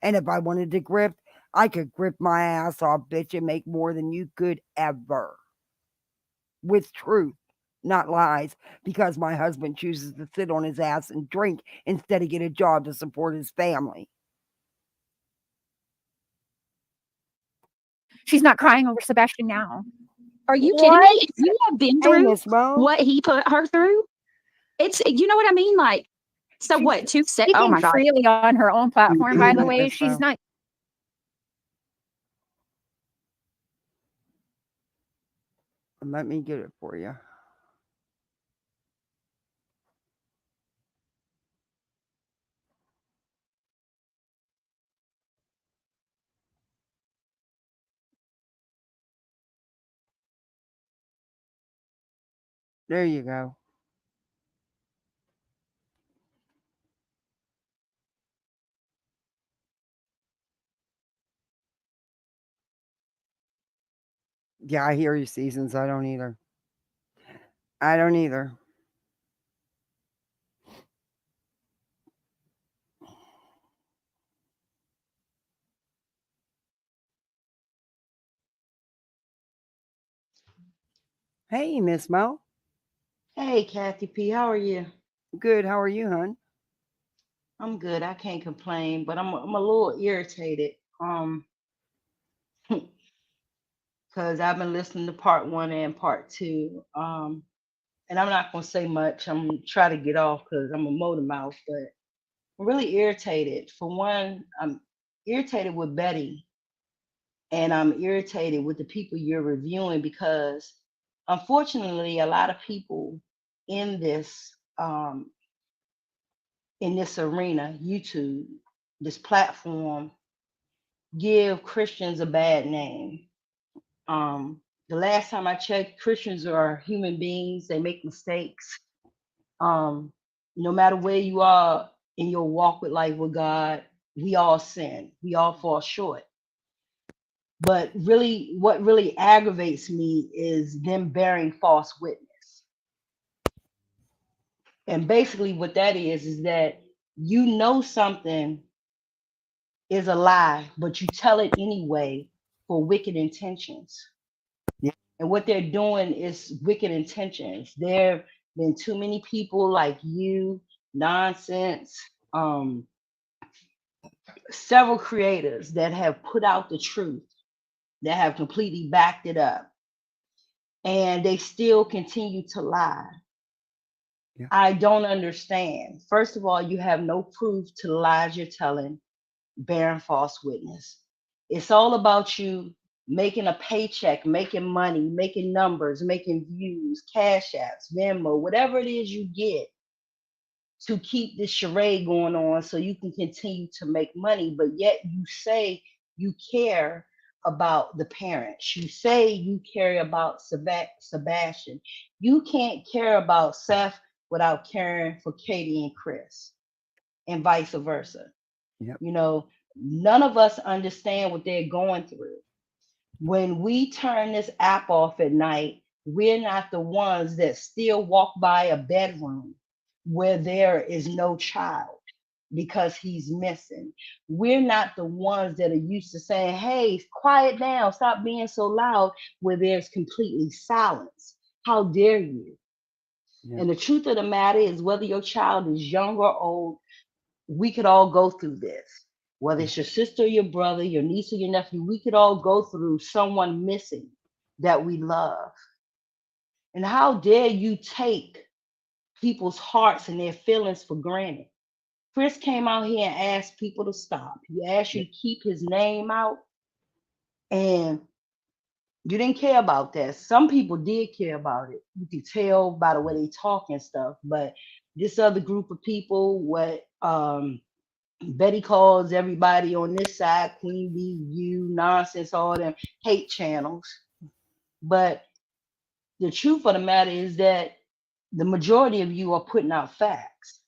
And if I wanted to grip, I could grip my ass off, bitch, and make more than you could ever. With truth, not lies, because my husband chooses to sit on his ass and drink instead of get a job to support his family. She's not crying over Sebastian now. Are you kidding me? If you have been Hey, through Miss Mo. what he put her through, it's you know what I mean. Like, so She's what? Oh Speaking my God. freely on her own platform, by the Mhm, way, Miss she's Mo. not. Let me get it for you. There you go. Yeah, I hear you, Seasons. I don't either. I don't either. Hey, Miss Mo. Hey, Kathy P, how are you? Good. How are you, hon? I'm good. I can't complain, but I'm a little irritated. Because I've been listening to part one and part two. And I'm not gonna say much. I'm gonna try to get off because I'm a motor mouth, but I'm really irritated. For one, I'm irritated with Betty, and I'm irritated with the people you're reviewing because unfortunately, a lot of people in this arena, YouTube, this platform, give Christians a bad name. The last time I checked, Christians are human beings. They make mistakes. No matter where you are in your walk with life with God, we all sin. We all fall short. But really, what really aggravates me is them bearing false witness. And basically, what that is that you know something is a lie, but you tell it anyway for wicked intentions. Yeah. And what they're doing is wicked intentions. There have been too many people like you, nonsense, several creators that have put out the truth, that have completely backed it up, and they still continue to lie. Yeah. I don't understand. First of all, you have no proof to the lies you're telling, bearing false witness. It's all about you making a paycheck, making money, making numbers, making views, cash apps, Venmo, whatever it is you get to keep this charade going on so you can continue to make money. But yet you say you care about the parents. You say you care about Sebastian. You can't care about Seth without caring for Katie and Chris, and vice versa. Yep. You know, none of us understand what they're going through. When we turn this app off at night, We're not the ones that still walk by a bedroom where there is no child because he's missing. We're not the ones that are used to saying, hey, quiet down, stop being so loud, where there's completely silence. How dare you? Yeah. And the truth of the matter is, whether your child is young or old, we could all go through this. Whether it's your sister or your brother, your niece or your nephew, we could all go through someone missing that we love. And how dare you take people's hearts and their feelings for granted? Chris came out here and asked people to stop. He asked you to keep his name out, and you didn't care about that. Some people did care about it. You can tell by the way they talk and stuff. But this other group of people, what Betty calls everybody on this side, Queen Bee, you, nonsense, all them hate channels. But the truth of the matter is that the majority of you are putting out facts.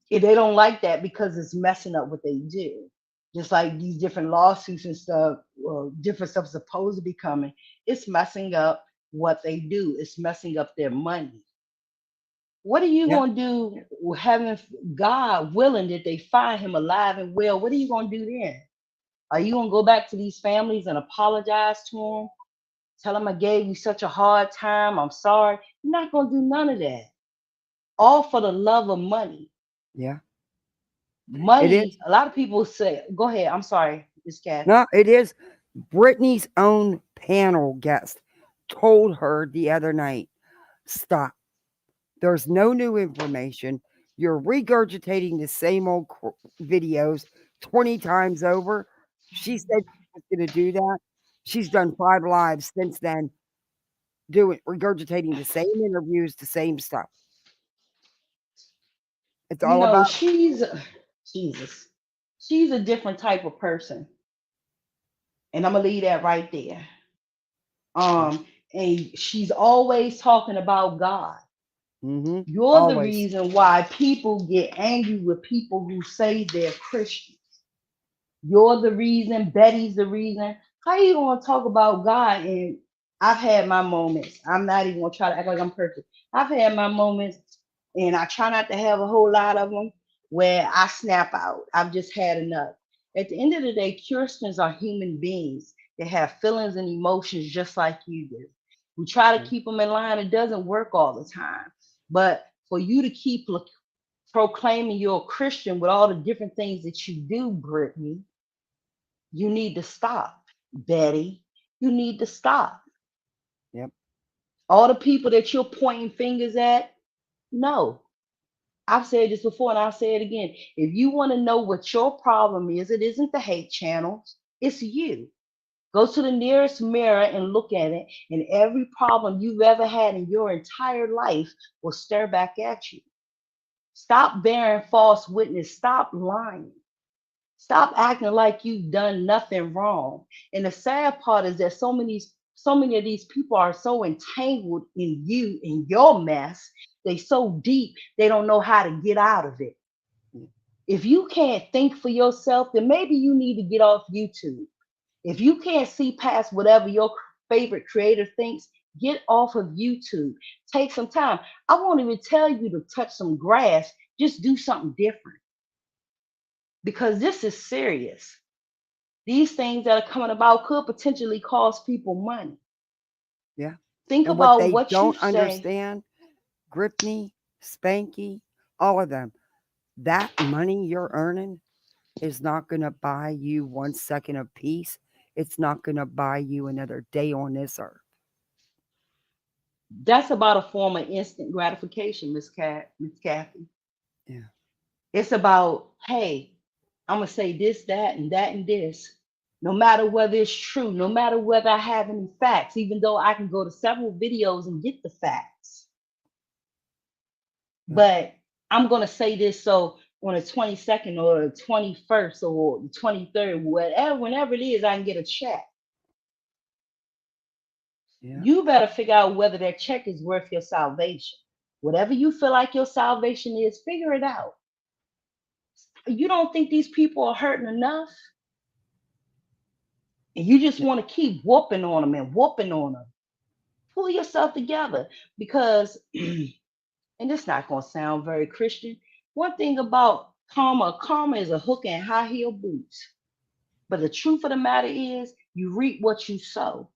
If they don't like that because it's messing up what they do. Just like these different lawsuits and stuff, or different stuff supposed to be coming, it's messing up what they do. It's messing up their money. What are you Yeah. going to do with having God willing that they find him alive and well? What are you going to do then? Are you going to go back to these families and apologize to them? Tell them I gave you such a hard time. I'm sorry. You're not going to do none of that. All for the love of money. Yeah. Money, a lot of people say, go ahead. I'm sorry, Miss Kathy. No, it is. Brittany's own panel guest told her the other night, stop. There's no new information. You're regurgitating the same old videos 20 times over. She said she was going to do that. She's done 5 lives since then, regurgitating the same interviews, the same stuff. It's You all know, about she's Jesus. She's a different type of person. And I'm gonna leave that right there. And she's always talking about God. You're the always. reason why people get angry with people who say they're Christians. You're the reason, Betty's the reason. How you gonna talk about God? And I've had my moments. I'm not even gonna try to act like I'm perfect. I've had my moments, and I try not to have a whole lot of them where I snap out. I've just had enough. At the end of the day, Christians are human beings. They have feelings and emotions just like you do. We try to keep them in line. It doesn't work all the time. But for you to keep proclaiming you're a Christian with all the different things that you do, Brittany, you need to stop. Betty, you need to stop. Yep. All the people that you're pointing fingers at, no. I've said this before and I'll say it again. If you want to know what your problem is, it isn't the hate channels, it's you. Go to the nearest mirror and look at it, and every problem you've ever had in your entire life will stare back at you. Stop bearing false witness. Stop lying. Stop acting like you've done nothing wrong. And the sad part is that so many of these people are so entangled in you, in your mess. They so deep, they don't know how to get out of it. If you can't think for yourself, then maybe you need to get off YouTube. If you can't see past whatever your favorite creator thinks, get off of YouTube. Take some time. I won't even tell you to touch some grass. Just do something different. Because this is serious. These things that are coming about could potentially cost people money. Yeah. Think And what about they what you don't say. understand, Grippney, Spanky, all of them, that money you're earning is not going to buy you 1 second of peace. It's not going to buy you another day on this earth. That's about a form of instant gratification, Miss Kathy. Yeah. It's about, hey, I'm gonna say this, that, and that, and this. No matter whether it's true, no matter whether I have any facts, even though I can go to several videos and get the facts. Yeah. But I'm gonna say this so on the 22nd or the 21st or the 23rd, whatever, whenever it is, I can get a check. Yeah. You better figure out whether that check is worth your salvation. Whatever you feel like your salvation is, figure it out. You don't think these people are hurting enough? And you just want to keep whooping on them and whooping on them. Pull yourself together because, and it's not going to sound very Christian. One thing about karma is a hook and high heel boots. But the truth of the matter is, you reap what you sow.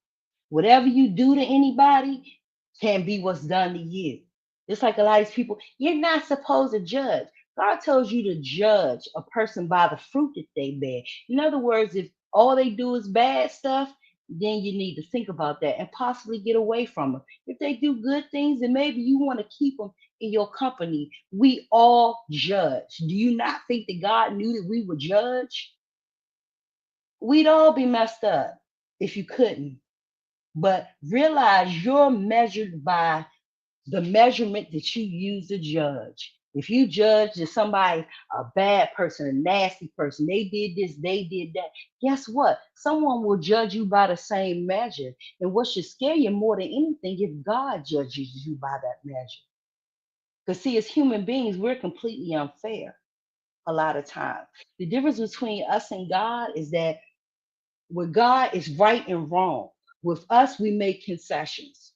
Whatever you do to anybody can be what's done to you. It's like a lot of these people, you're not supposed to judge. God tells you to judge a person by the fruit that they bear. In other words, if all they do is bad stuff, then you need to think about that and possibly get away from them. If they do good things, then maybe you want to keep them in your company. We all judge. Do you not think that God knew that we would judge? We'd all be messed up if you couldn't. But realize you're measured by the measurement that you use to judge. If you judge that somebody's a bad person, a nasty person, they did this, they did that, guess what? Someone will judge you by the same measure. And what should scare you more than anything if God judges you by that measure. Because see, as human beings, we're completely unfair a lot of times. The difference between us and God is that with God, it's right and wrong. With us, we make concessions.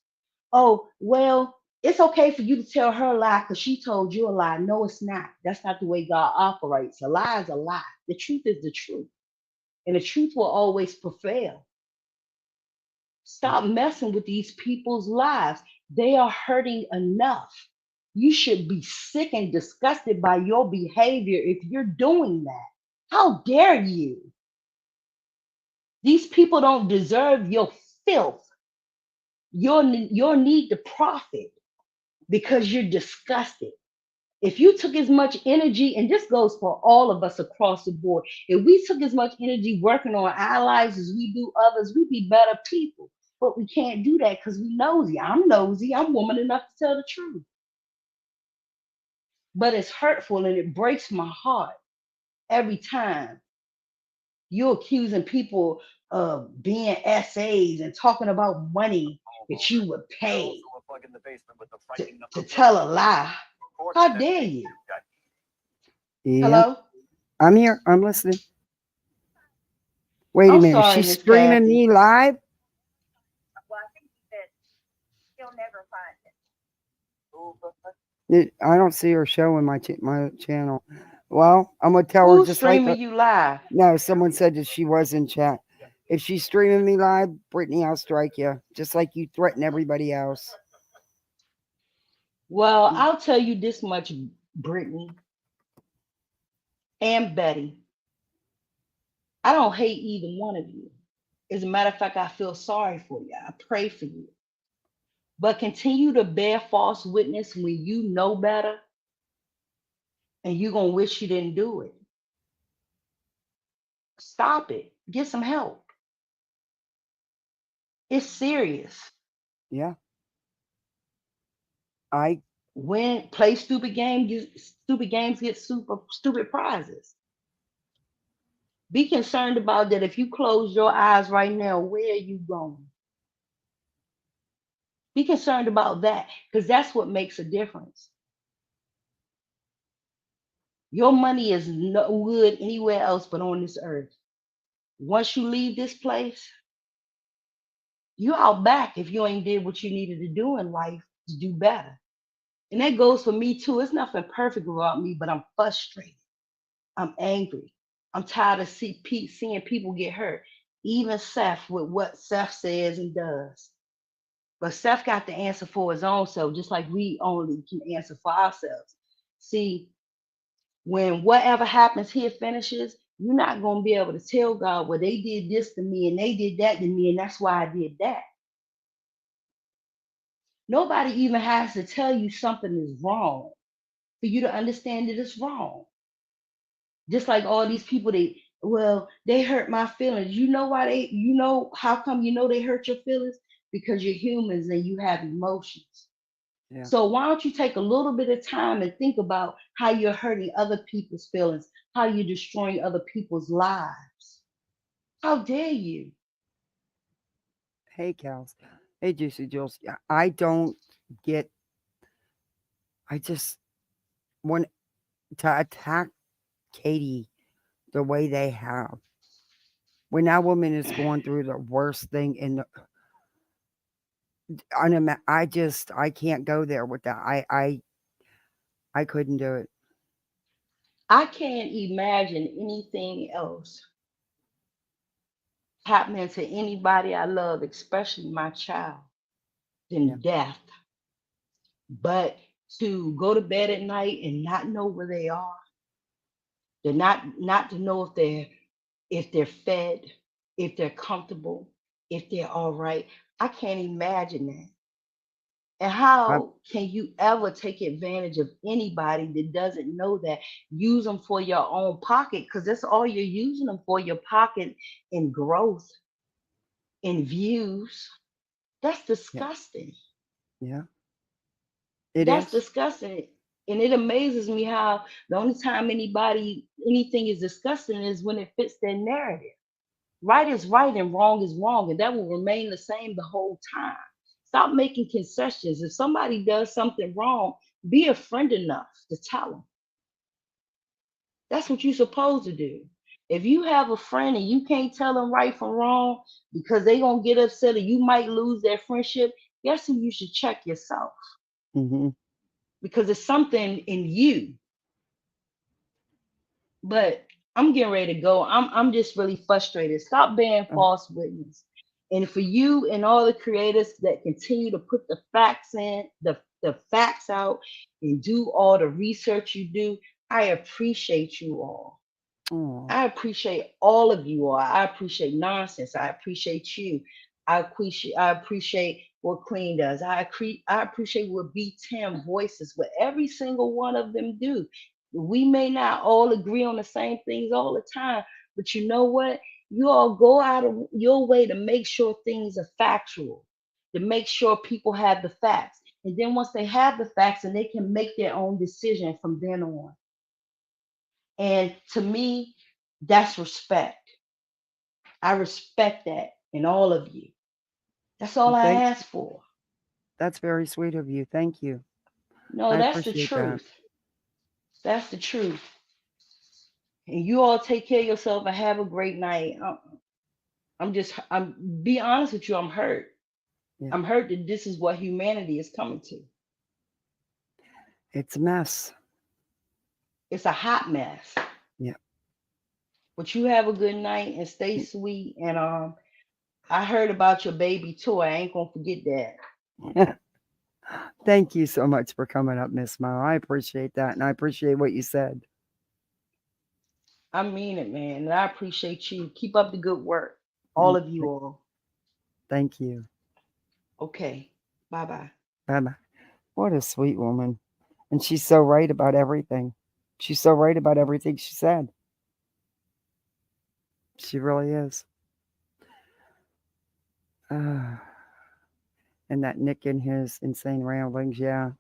Oh, well, it's okay for you to tell her a lie because she told you a lie. No, it's not. That's not the way God operates. A lie is a lie. The truth is the truth. And the truth will always prevail. Stop messing with these people's lives. They are hurting enough. You should be sick and disgusted by your behavior if you're doing that. How dare you? These people don't deserve your filth, your need to profit because you're disgusted. If you took as much energy, and this goes for all of us across the board, if we took as much energy working on our lives as we do others, we'd be better people. But we can't do that because we nosy. I'm nosy. I'm woman enough to tell the truth. But it's hurtful and it breaks my heart every time you're accusing people of being SAs and talking about money that you would pay to tell a lie. How dare you? Yeah, Hello? I'm here. I'm listening. Wait a I'm minute. sorry, She's Miss streaming Kathy. me live? Well, I think he said he'll never find it. I don't see her showing my my channel. Well, I'm gonna tell her Who's just like streaming you live? no. Someone said that she was in chat. If she's streaming me live, Brittany, I'll strike you, just like you threaten everybody else. Well, I'll tell you this much, Brittany and Betty. I don't hate either one of you. As a matter of fact, I feel sorry for you. I pray for you. But continue to bear false witness when you know better, and you're going to wish you didn't do it. Stop it. Get some help. It's serious. Yeah. I When play stupid games, stupid games get stupid prizes. Be concerned about that. If you close your eyes right now, where are you going? Be concerned about that because that's what makes a difference. Your money is no good anywhere else but on this earth. Once you leave this place, you out back if you ain't did what you needed to do in life to do better. And that goes for me too. It's nothing perfect about me, but I'm frustrated. I'm angry. I'm tired of seeing people get hurt. Even Seth with what Seth says and does. But Seth got the answer for his own self, just like we only can answer for ourselves. See, when whatever happens here finishes, you're not going to be able to tell God, well, they did this to me and they did that to me, and that's why I did that. Nobody even has to tell you something is wrong for you to understand that it's wrong. Just like all these people, they hurt my feelings. You know why how come they hurt your feelings? Because you're humans and you have emotions. yeah. So why don't you take a little bit of time and think about how you're hurting other people's feelings, how you're destroying other people's lives. How dare you? Hey, Kels. Hey, Juicy Jules. Yeah, I don't get. I just want to attack Katie the way they have. When that woman is going through the worst thing in the I can't go there with that. I couldn't do it. I can't imagine anything else happening to anybody I love, especially my child, Yeah. than death. But to go to bed at night and not know where they are, to not to know if they're fed, if they're comfortable, if they're all right. I can't imagine that. And I, how can you ever take advantage of anybody that doesn't know that? Use them for your own pocket, because that's all you're using them for, your pocket and growth and views. That's yeah. disgusting. Yeah. It That's is. disgusting. And it amazes me how the only time anything is disgusting is when it fits their narrative. Right is right and wrong is wrong, and that will remain the same the whole time. Stop making concessions. If somebody does something wrong, be a friend enough to tell them. That's what you're supposed to do. If you have a friend and you can't tell them right from wrong because they gonna get upset or you might lose their friendship, guess who you should check yourself, Hmm. because it's something in you. But I'm getting ready to go. I'm just really frustrated. Stop bearing false witness. And for you and all the creators that continue to put the facts out and do all the research you do, I appreciate you all. Oh, I appreciate all of you all. I appreciate nonsense. I appreciate you. I appreciate what Queen does. I appreciate what B10 voices, what every single one of them do. We may not all agree on the same things all the time, but you know what? You all go out of your way to make sure things are factual, to make sure people have the facts. And then once they have the facts, and they can make their own decision from then on. And to me, that's respect. I respect that in all of you. That's all I thank. ask for. That's very sweet of you. Thank you. No, I that's the appreciate that. truth. That's the truth. And you all take care of yourself and have a great night. I'm be honest with you, I'm hurt. Yeah. I'm hurt that this is what humanity is coming to. It's a mess. It's a hot mess. Yeah. But you have a good night and stay sweet. And I heard about your baby too. I ain't gonna forget that. Thank you so much for coming up, Miss Mo. I appreciate that. And I appreciate what you said. I mean it, man. And I appreciate you. Keep up the good work. All Mm, of you all. Thank you. Okay. Bye bye. Bye bye. What a sweet woman. And she's so right about everything. She's so right about everything she said. She really is. And that Nick and his insane ramblings, yeah.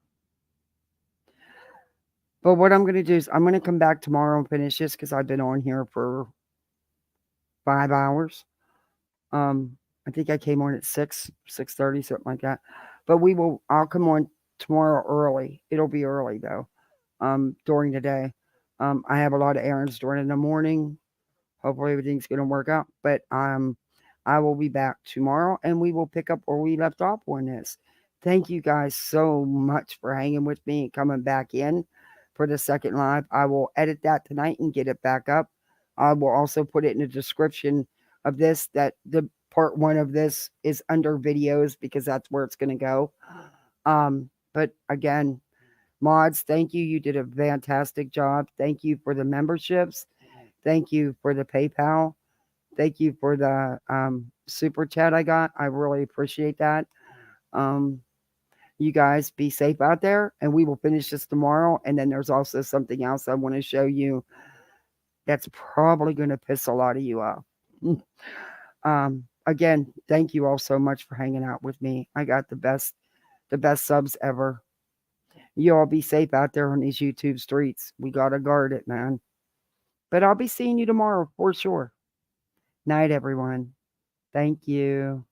But what I'm going to do is I'm going to come back tomorrow and finish this because I've been on here for 5 hours. I think I came on at 6:30, something like that. But I'll come on tomorrow early. It'll be early though. During the day. I have a lot of errands during the morning. Hopefully everything's gonna work out. But I will be back tomorrow and we will pick up where we left off on this. Thank you guys so much for hanging with me and coming back in for the second live. I will edit that tonight and get it back up. I will also put it in the description of this that the part 1 of this is under videos because that's where it's going to go. But again, mods, thank you. You did a fantastic job. Thank you for the memberships. Thank you for the PayPal. Thank you for the super chat I got. I really appreciate that. You guys be safe out there, and we will finish this tomorrow. And then there's also something else I want to show you that's probably going to piss a lot of you off. Again, thank you all so much for hanging out with me. I got the best subs ever. You all be safe out there on these YouTube streets. We got to guard it, man. But I'll be seeing you tomorrow for sure. Night, everyone. Thank you.